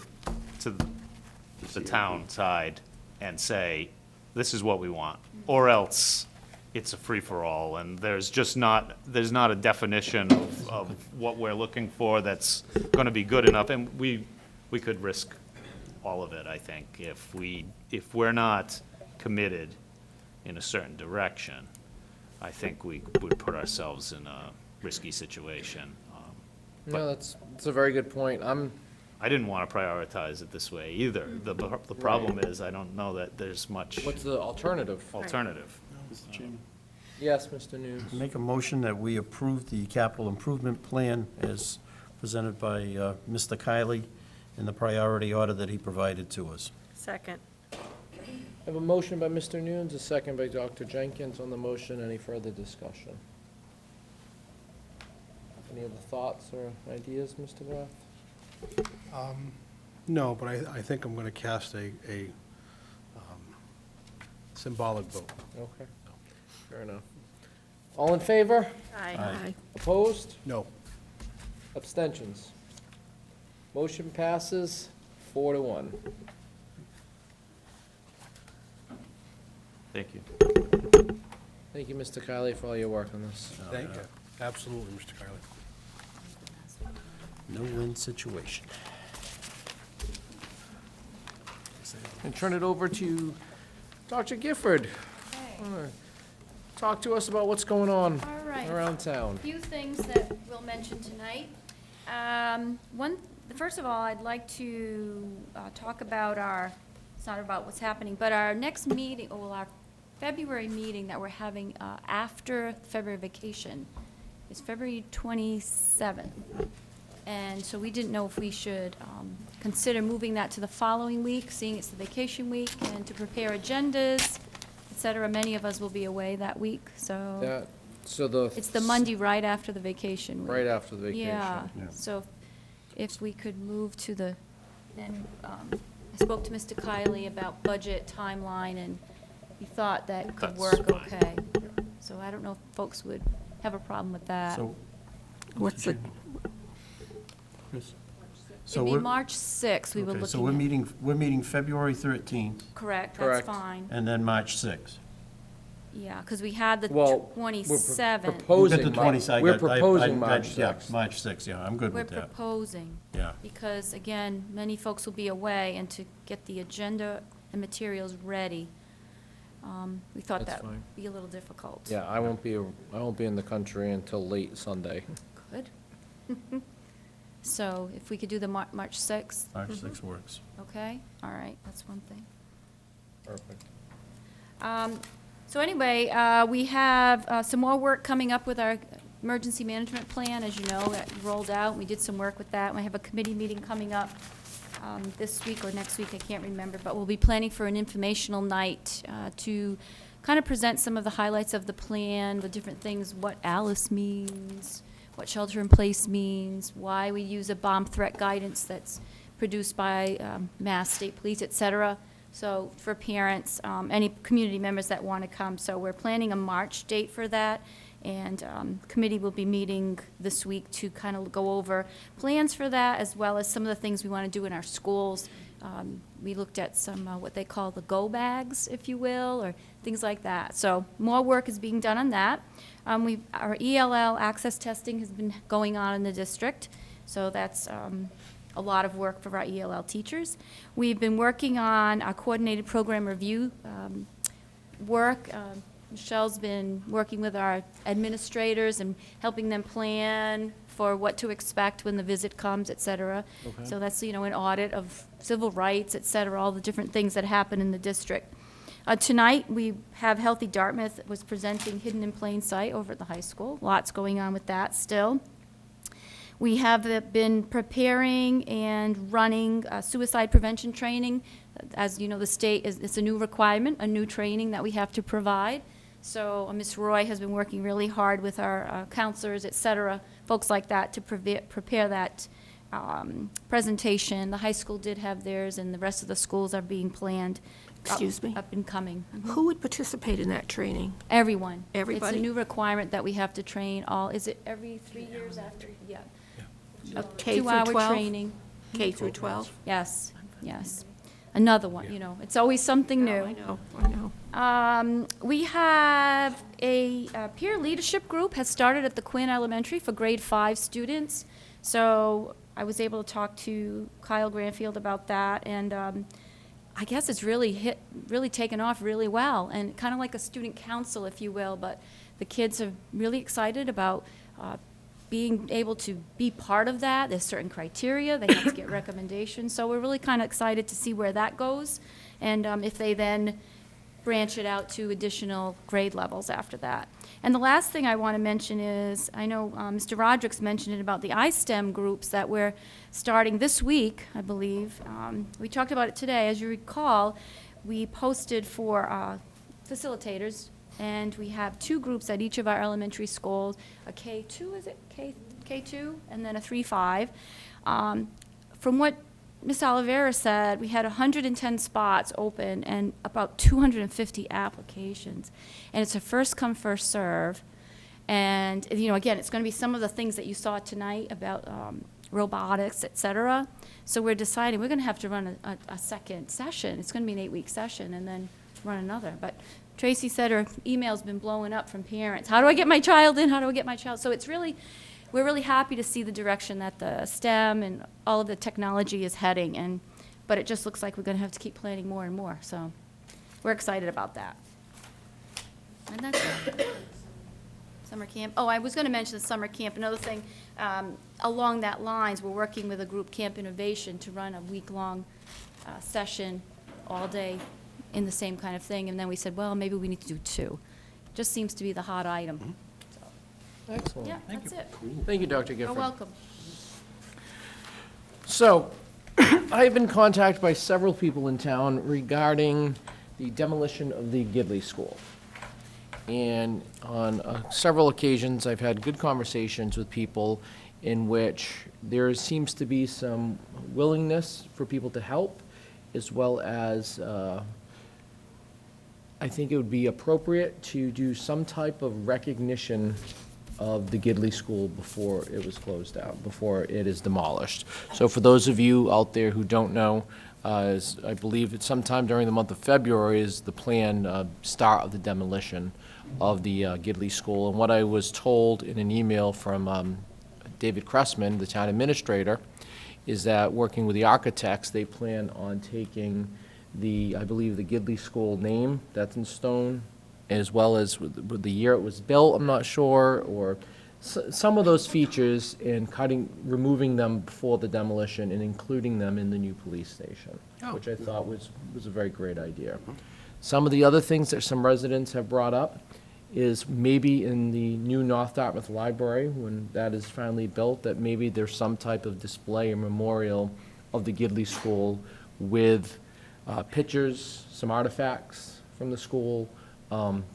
O: the town side and say, this is what we want, or else it's a free-for-all, and there's not a definition of what we're looking for that's gonna be good enough, and we could risk all of it, I think, if we're not committed in a certain direction. I think we would put ourselves in a risky situation.
A: No, that's a very good point.
O: I didn't want to prioritize it this way either. The problem is, I don't know that there's much
A: What's the alternative?
O: alternative.
K: Mr. Chairman.
A: Yes, Mr. News.
K: Make a motion that we approve the capital improvement plan as presented by Mr. Kiley in the priority order that he provided to us.
B: Second.
A: I have a motion by Mr. Nunes, a second by Dr. Jenkins on the motion. Any further discussion? Any other thoughts or ideas, Mr. Graff?
J: No, but I think I'm going to cast a symbolic vote.
A: Okay, fair enough. All in favor?
B: Aye.
A: Opposed?
J: No.
A: Abstentions? Motion passes 4-1.
O: Thank you.
A: Thank you, Mr. Kiley, for all your work on this.
J: Thank you. Absolutely, Mr. Kiley.
K: No-win situation.
A: And turn it over to Dr. Gifford. Talk to us about what's going on
L: All right.
A: around town.
L: A few things that we'll mention tonight. First of all, I'd like to talk about it's not about what's happening, but our next meeting, our February meeting that we're having after February vacation is February 27th. And so we didn't know if we should consider moving that to the following week, seeing it's the vacation week, and to prepare agendas, et cetera. Many of us will be away that week, so it's the Monday right after the vacation week.
A: Right after the vacation.
L: Yeah, so if we could move to and I spoke to Mr. Kiley about budget timeline, and he thought that could
O: That's
L: work
O: fine.
L: okay. So I don't know if folks would have a problem with that.
K: So,
B: What's the,
K: Chris? So
L: It'd be
K: we're-
L: March 6th, we were
K: okay,
L: looking
K: so
L: at.
K: we're meeting February 13th
L: Correct,
A: Correct.
L: that's fine.
K: and then March 6th.
L: Yeah, because we had the
A: Well,
L: 27th.
K: We've got
A: Proposing,
K: the 20th.
A: we're proposing March
K: Yeah,
A: 6th.
K: March 6th, yeah, I'm good
L: We're
K: with that.
L: proposing,
K: Yeah.
L: because again, many folks will be away, and to get the agenda and materials ready, we thought
A: That's
L: that would
A: fine.
L: be a little difficult.
A: Yeah, I won't be in the country until late Sunday.
L: Good. So if we could do the March 6th,
K: March 6th works.
L: okay? All right, that's one thing.
A: Perfect.
L: So anyway, we have some more work coming up with our emergency management plan, as you know, that rolled out. We did some work with that. We have a committee meeting coming up this week or next week, I can't remember, but we'll be planning for an informational night to kind of present some of the highlights of the plan, the different things, what ALICE means, what shelter-in-place means, why we use a bomb threat guidance that's produced by Mass State Police, et cetera. So for parents, any community members that want to come. So we're planning a March date for that, and committee will be meeting this week to kind of go over plans for that, as well as some of the things we want to do in our schools. We looked at some, what they call the go bags, if you will, or things like that. So more work is being done on that. Our ELL access testing has been going on in the district, so that's a lot of work for our ELL teachers. We've been working on our coordinated program review work. Michelle's been working with our administrators and helping them plan for what to expect when the visit comes, et cetera.
A: Okay.
L: So that's, an audit of civil rights, et cetera, all the different things that happen in the district. Tonight, we have Healthy Dartmouth was presenting Hidden in Plain Sight over at the high school. Lots going on with that still. We have been preparing and running suicide prevention training. As you know, the state it's a new requirement, a new training that we have to provide. So Ms. Roy has been working really hard with our counselors, et cetera, folks like that, to prepare that presentation. The high school did have theirs, and the rest of the schools are being planned.
B: Excuse me?
L: Up and coming.
B: Who would participate in that training?
L: Everyone.
B: Everybody?
L: It's a new requirement that we have to train all, is it every 3 years after? Yeah. A
B: K through
L: 2-hour
B: 12?
L: training.
B: K through 12?
L: Yes, yes. Another one, you know, it's always something new.
B: I know.
L: We have a peer leadership group has started at the Quinn Elementary for grade 5 students. So I was able to talk to Kyle Granfield about that, and I guess it's really taken off really well, and kind of like a student council, if you will, but the kids are really excited about being able to be part of that. There's certain criteria, they have to get recommendations, so we're really kind of excited to see where that goes, and if they then branch it out to additional grade levels after that. And the last thing I want to mention is, I know Mr. Roderick's mentioned it about the iSTEM groups that we're starting this week, I believe. We talked about it today. As you recall, we posted for facilitators, and we have 2 groups at each of our elementary schools, a K2, is it? K2, and then a 3-5. From what Ms. Oliveira said, we had 110 spots open and about 250 applications. And it's a first come, first serve. And, you know, again, it's going to be some of the things that you saw tonight about robotics, et cetera. So we're deciding we're going to have to run a second session. It's going to be an 8-week session and then run another. But Tracy said her email's been blowing up from parents. How do I get my child in? How do I get my child? So it's really, we're really happy to see the direction that the STEM and all of the technology is heading, but it just looks like we're going to have to keep planning more and more. So we're excited about that. And that's it. Summer camp. Oh, I was going to mention the summer camp. Another thing, along that lines, we're working with a group, Camp Innovation, to run a week-long session all day in the same kind of thing. And then we said, well, maybe we need to do 2. Just seems to be the hot item. So,
A: Excellent.
L: yeah, that's it.
A: Thank you, Dr. Gifford.
L: You're welcome.
A: So, I have been contacted by several people in town regarding the demolition of the Gidley School. And on several occasions, I've had good conversations with people in which there seems to be some willingness for people to help, as well as I think it would be appropriate to do some type of recognition of the Gidley School before it was closed down, before it is demolished. So for those of you out there who don't know, I believe it's sometime during the month of February is the planned start of the demolition of the Gidley School. And what I was told in an email from David Cressman, the town administrator, is that working with the architects, they plan on taking I believe the Gidley School name that's in stone, as well as with the year it was built, I'm not sure, or some of those features, and removing them before the demolition and including them in the new police station, which I thought was a very great idea. Some of the other things that some residents have brought up is maybe in the new North Dartmouth Library, when that is finally built, that maybe there's some type of display or memorial of the Gidley School with pictures, some artifacts from the school,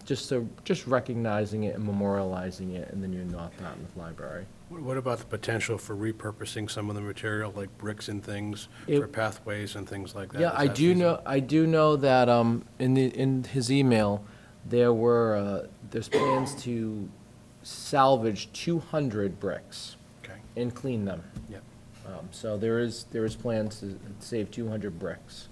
A: just recognizing it and memorializing it in the new North Dartmouth Library.
J: What about the potential for repurposing some of the material, like bricks and things, for pathways and things like that?
A: Yeah,
J: Is
A: I
J: that
A: do
J: feasible?
A: know that in his email, there's plans to salvage 200 bricks
J: Okay.
A: and clean them.
J: Yep.
A: So there is plans to save 200 bricks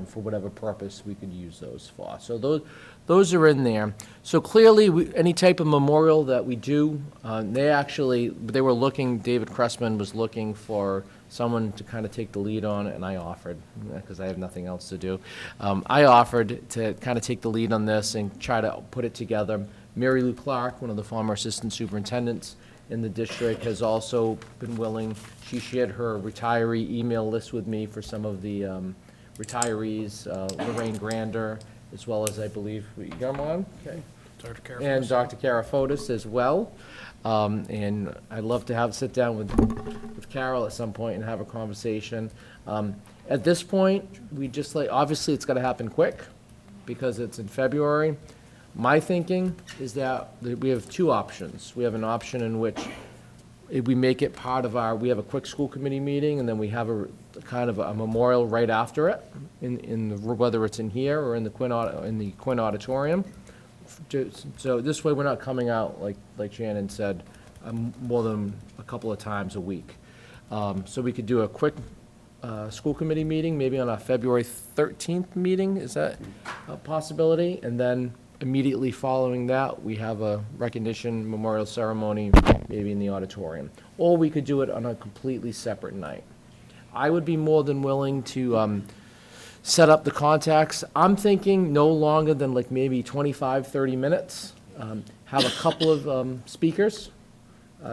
A: for whatever purpose we could use those for. So those are in there. So clearly, any type of memorial that we do, they were looking, David Cressman was looking for someone to kind of take the lead on it, and I offered, because I have nothing else to do. I offered to kind of take the lead on this and try to put it together. Mary Lou Clark, one of the former assistant superintendents in the district, has also been willing. She shared her retiree email list with me for some of the retirees, Lorraine Grander, as well as, I believe, you got them on? Okay.
J: Dr. Karafotis.
A: And Dr. Karafotis as well. And I'd love to sit down with Carol at some point and have a conversation. At this point, obviously, it's got to happen quick because it's in February. My thinking is that we have 2 options. We have an option in which if we make it part of we have a quick school committee meeting, and then we have a kind of a memorial right after it, whether it's in here or in the Quinn Auditorium. So this way, we're not coming out, like Shannon said, more than a couple of times a week. So we could do a quick school committee meeting, maybe on a February 13th meeting, is that a possibility? And then immediately following that, we have a recognition memorial ceremony, maybe in the auditorium. Or we could do it on a completely separate night. I would be more than willing to set up the contacts. I'm thinking no longer than like maybe 25, 30 minutes. Have a couple of speakers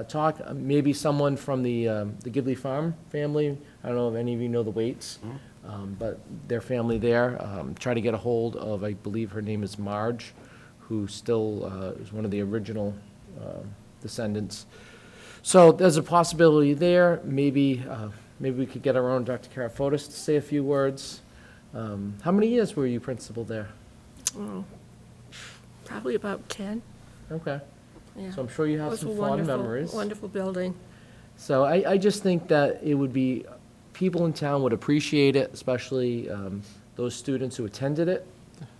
A: talk, maybe someone from the Gidley Farm family. I don't know if any of you know the Waits, but their family there. Try to get a hold of, I believe her name is Marge, who still is one of the original descendants. So there's a possibility there. Maybe we could get our own Dr. Kara Fotis to say a few words. How many years were you principal there?
B: Oh, probably about 10.
A: Okay.
B: Yeah.
A: So I'm sure you
B: It
A: have
B: was
A: some
B: a
A: fond
B: wonderful-
A: memories.
B: Wonderful building.
A: So I just think that it would be, people in town would appreciate it, especially those students who attended it,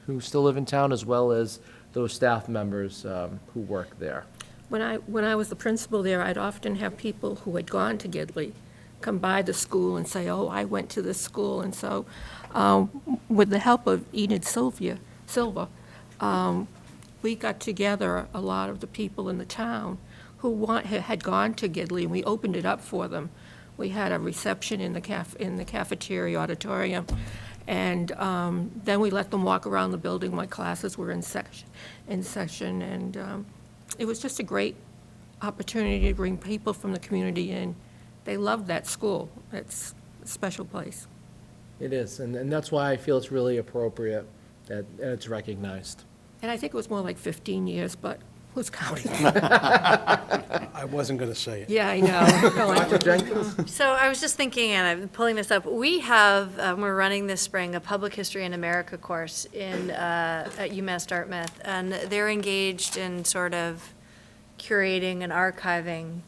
A: who still live in town, as well as those staff members who work there.
B: When I was the principal there, I'd often have people who had gone to Gidley come by the school and say, oh, I went to this school. And so with the help of Enid Silva, we got together a lot of the people in the town who had gone to Gidley, and we opened it up for them. We had a reception in the cafeteria auditorium, and then we let them walk around the building while classes were in session, and it was just a great opportunity to bring people from the community in. They loved that school. It's a special place.
A: It is, and that's why I feel it's really appropriate that it's recognized.
B: And I think it was more like 15 years, but who's counting?
J: I wasn't going to say it.
B: Yeah, I know.
A: Dr. Jenkins?
I: So I was just thinking, and I'm pulling this up, we have, we're running this spring, a Public History in America course at UMass Dartmouth, and they're engaged in sort of curating and archiving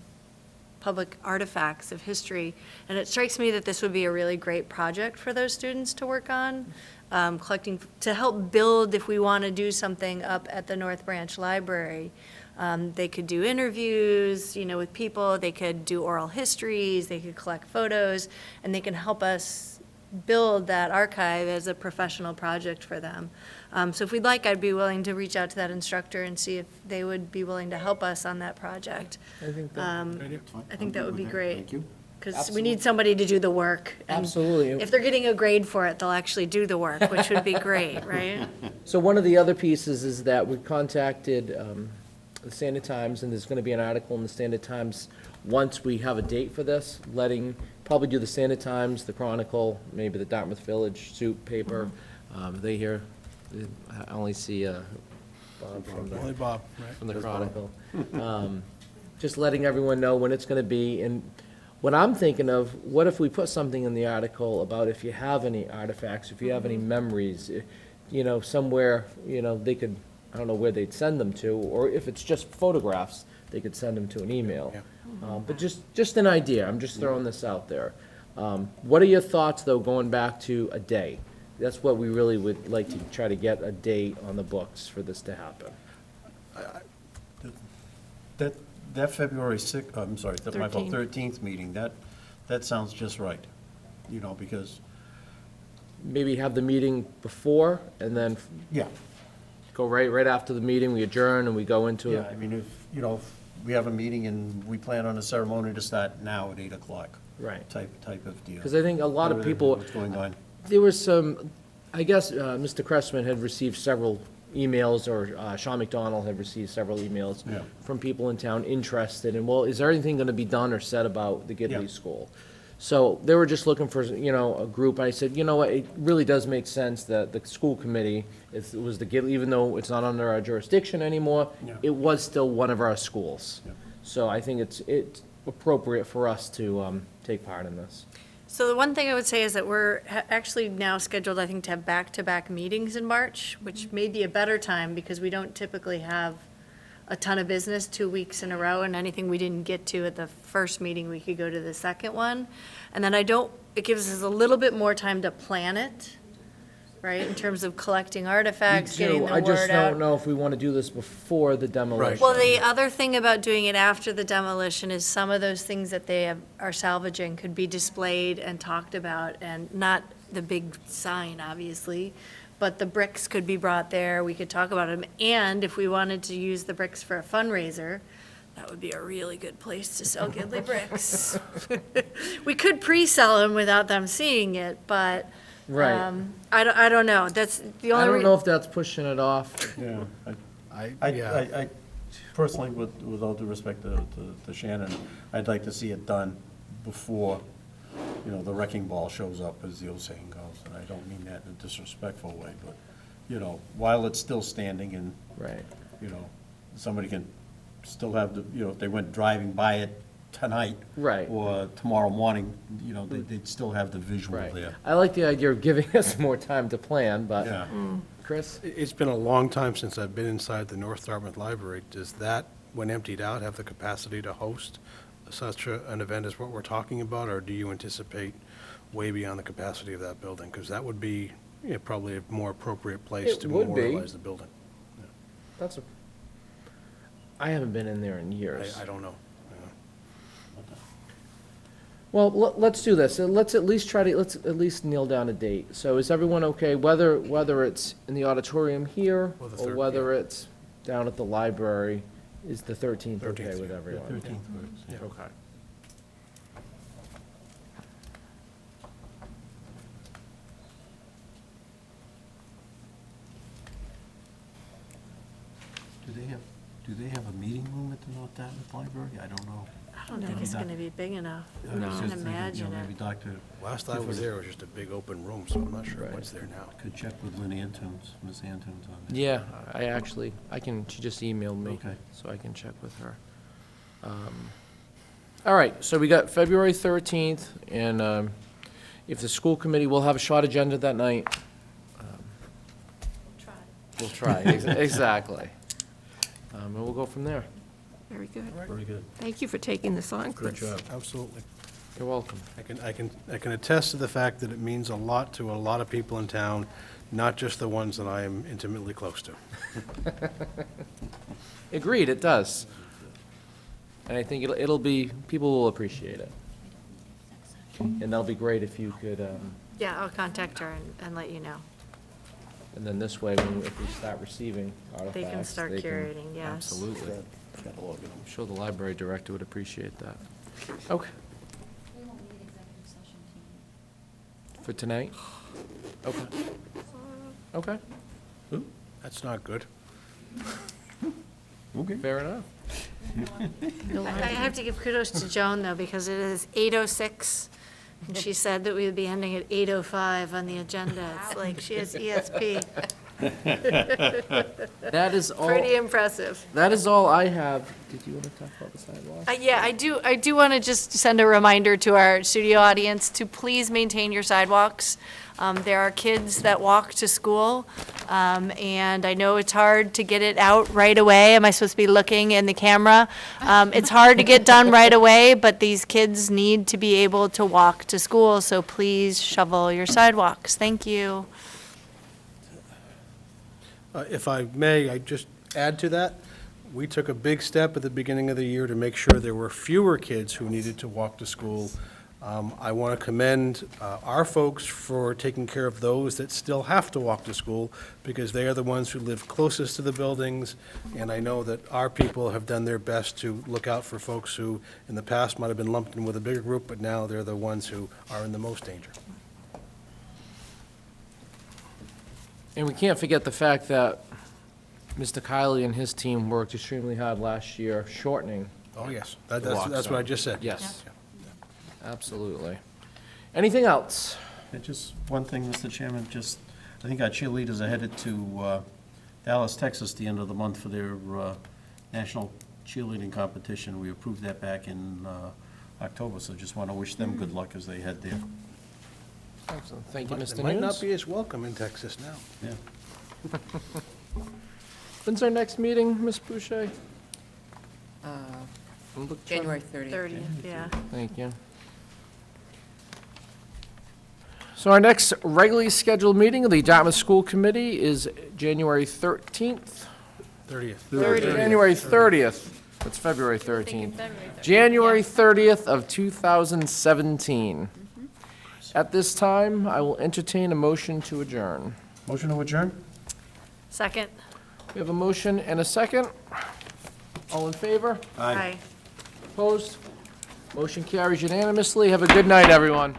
I: public artifacts of history. And it strikes me that this would be a really great project for those students to work on, collecting, to help build, if we want to do something up at the North Branch Library. They could do interviews, with people, they could do oral histories, they could collect photos, and they can help us build that archive as a professional project for them. So if we'd like, I'd be willing to reach out to that instructor and see if they would be willing to help us on that project. I think that would be great.
G: Thank you.
I: Because we need somebody to do the work. and
A: Absolutely.
I: If they're getting a grade for it, they'll actually do the work, which would be great, right?
A: So one of the other pieces is that we contacted the Standard Times, and there's going to be an article in the Standard Times once we have a date for this, probably do the Standard Times, the Chronicle, maybe the Dartmouth Village Soup paper. They here, I only see Bob
J: Only Bob, right?
A: from the Chronicle. Just letting everyone know when it's going to be. And what I'm thinking of, what if we put something in the article about if you have any artifacts, if you have any memories, somewhere, they could, I don't know where they'd send them to, or if it's just photographs, they could send them to an email.
J: Yeah.
A: But just an idea, I'm just throwing this out there. What are your thoughts, though, going back to a day? That's what we really would like to try to get a date on the books for this to happen.
K: That February 6th, I'm sorry, that my fault,
B: 13th.
K: 13th meeting, that sounds just right, because,
A: Maybe have the meeting before, and then
K: yeah.
A: go right after the meeting, we adjourn and we go into
K: Yeah,
A: it.
K: I mean, if we have a meeting and we plan on a ceremony to start now at 8 o'clock.
A: Right.
K: Type of deal.
A: Because I think a lot of people,
K: What's going on?
A: there was some, I guess, Mr. Cressman had received several emails, or Sean McDonald had received several emails
K: Yeah.
A: from people in town interested in, well, is there anything going to be done or said about the Gidley School? So they were just looking for, a group. I said, you know what, it really does make sense that the school committee, was the Gidley, even though it's not under our jurisdiction anymore,
K: Yeah.
A: it was still one of our schools.
K: Yeah.
A: So I think it's appropriate for us to take part in this.
I: So the one thing I would say is that we're actually now scheduled, I think, to have back-to-back meetings in March, which may be a better time because we don't typically have a ton of business 2 weeks in a row, and anything we didn't get to at the first meeting, we could go to the second one. And then it gives us a little bit more time to plan it. right? In terms of collecting artifacts,
A: We
I: getting
A: do.
I: the
A: I just
I: word out.
A: don't know if we want to do this before the demolition.
I: Well, the other thing about doing it after the demolition is some of those things that are salvaging could be displayed and talked about, and not the big sign, obviously, but the bricks could be brought there, we could talk about them, and if we wanted to use the bricks for a fundraiser, that would be a really good place to sell Gidley bricks. We could pre-sell them without them seeing it, but,
A: Right.
I: I don't know, that's the
A: I
I: only.
A: don't know if that's pushing it off.
K: Yeah,
J: I,
K: I personally, with all due respect to Shannon, I'd like to see it done before, the wrecking ball shows up, as the old saying goes. And I don't mean that in a disrespectful way, but, while it's still standing and,
A: Right.
K: somebody can still have if they went driving by it tonight.
A: Right.
K: Or tomorrow morning, they'd still have the visual
A: Right.
K: there.
A: I like the idea of giving us more time to plan, but,
K: Yeah.
A: Chris?
J: It's been a long time since I've been inside the North Dartmouth Library. Does that, when emptied out, have the capacity to host such an event as what we're talking about, or do you anticipate way beyond the capacity of that building? Because that would be probably a more appropriate place
A: It
J: to
A: would be.
J: memorialize the building.
A: That's I haven't been in there in years.
J: I don't know.
A: Well, let's do this. Let's at least let's at least nail down a date. So is everyone okay, whether it's in the auditorium here
J: Or the
A: or
J: third-
A: whether it's down at the library? Is the 13th okay
J: 13th,
A: with
J: yeah.
A: everyone?
K: 13th works, yeah.
A: Okay.
K: Do they have a meeting room at the North Dartmouth Library? I don't know.
I: I don't think it's gonna be big enough.
K: I was
I: I
K: just
I: can
K: thinking,
I: imagine it.
K: Maybe Dr.
J: Last I was there, it was just a big open room, so I'm not sure what's there now.
K: could check with Lynn Antunes, Ms. Antunes on that.
A: Yeah, she just emailed me.
K: Okay.
A: So I can check with her. All right, so we got February 13th, and if the school committee will have a short agenda that night. We'll try, exactly. And we'll go from there.
B: Very good.
K: Very good.
B: Thank you for taking this on, Chris.
J: Absolutely.
A: You're welcome.
J: I can attest to the fact that it means a lot to a lot of people in town, not just the ones that I am intimately close to.
A: Agreed, it does. And I think it'll be, people will appreciate it. And that'll be great if you could,
I: Yeah, I'll contact her and let you know.
A: and then this way, if we start receiving artifacts,
I: They can start curating, yes.
A: Absolutely. I'm sure the library director would appreciate that. Okay. For tonight? Okay. Okay,
J: That's not good.
K: Okay.
A: fair enough.
I: I have to give kudos to Joan, though, because it is 8:06, and she said that we would be ending at 8:05 on the agenda. It's like she has ESP.
A: That is all,
I: Pretty impressive.
A: that is all I have. Did you want to talk about the sidewalk?
I: Yeah, I do want to just send a reminder to our studio audience to please maintain your sidewalks. There are kids that walk to school, and I know it's hard to get it out right away. Am I supposed to be looking in the camera? It's hard to get done right away, but these kids need to be able to walk to school, so please shovel your sidewalks. Thank you.
J: If I may, I just add to that. We took a big step at the beginning of the year to make sure there were fewer kids who needed to walk to school. I want to commend our folks for taking care of those that still have to walk to school, because they are the ones who live closest to the buildings, and I know that our people have done their best to look out for folks who, in the past, might have been lumped in with a bigger group, but now they're the ones who are in the most danger.
A: And we can't forget the fact that Mr. Kiley and his team worked extremely hard last year, shortening.
J: Oh, yes,
A: the walk
J: that's what I
A: zone.
J: just said.
A: Yes, absolutely. Anything else?
K: And just one thing, Mr. Chairman, I think our cheerleaders are headed to Dallas, Texas, the end of the month for their national cheerleading competition. We approved that back in October, so just want to wish them good luck as they head there.
A: Excellent. Thank you, Mr.
J: It might not
A: Nunes.
J: be as welcome in Texas now.
K: Yeah.
A: When's our next meeting, Ms. Boucher?
N: January 30th.
I: 30th, yeah.
A: Thank you. So our next regularly scheduled meeting of the Dartmouth School Committee is January 13th.
E: 30th.
A: January 30th. That's February 13th. January 30th of 2017. At this time, I will entertain a motion to adjourn.
K: Motion to adjourn?
I: Second.
A: We have a motion and a second. All in favor?
I: Aye.
A: Opposed? Motion carries unanimously. Have a good night, everyone.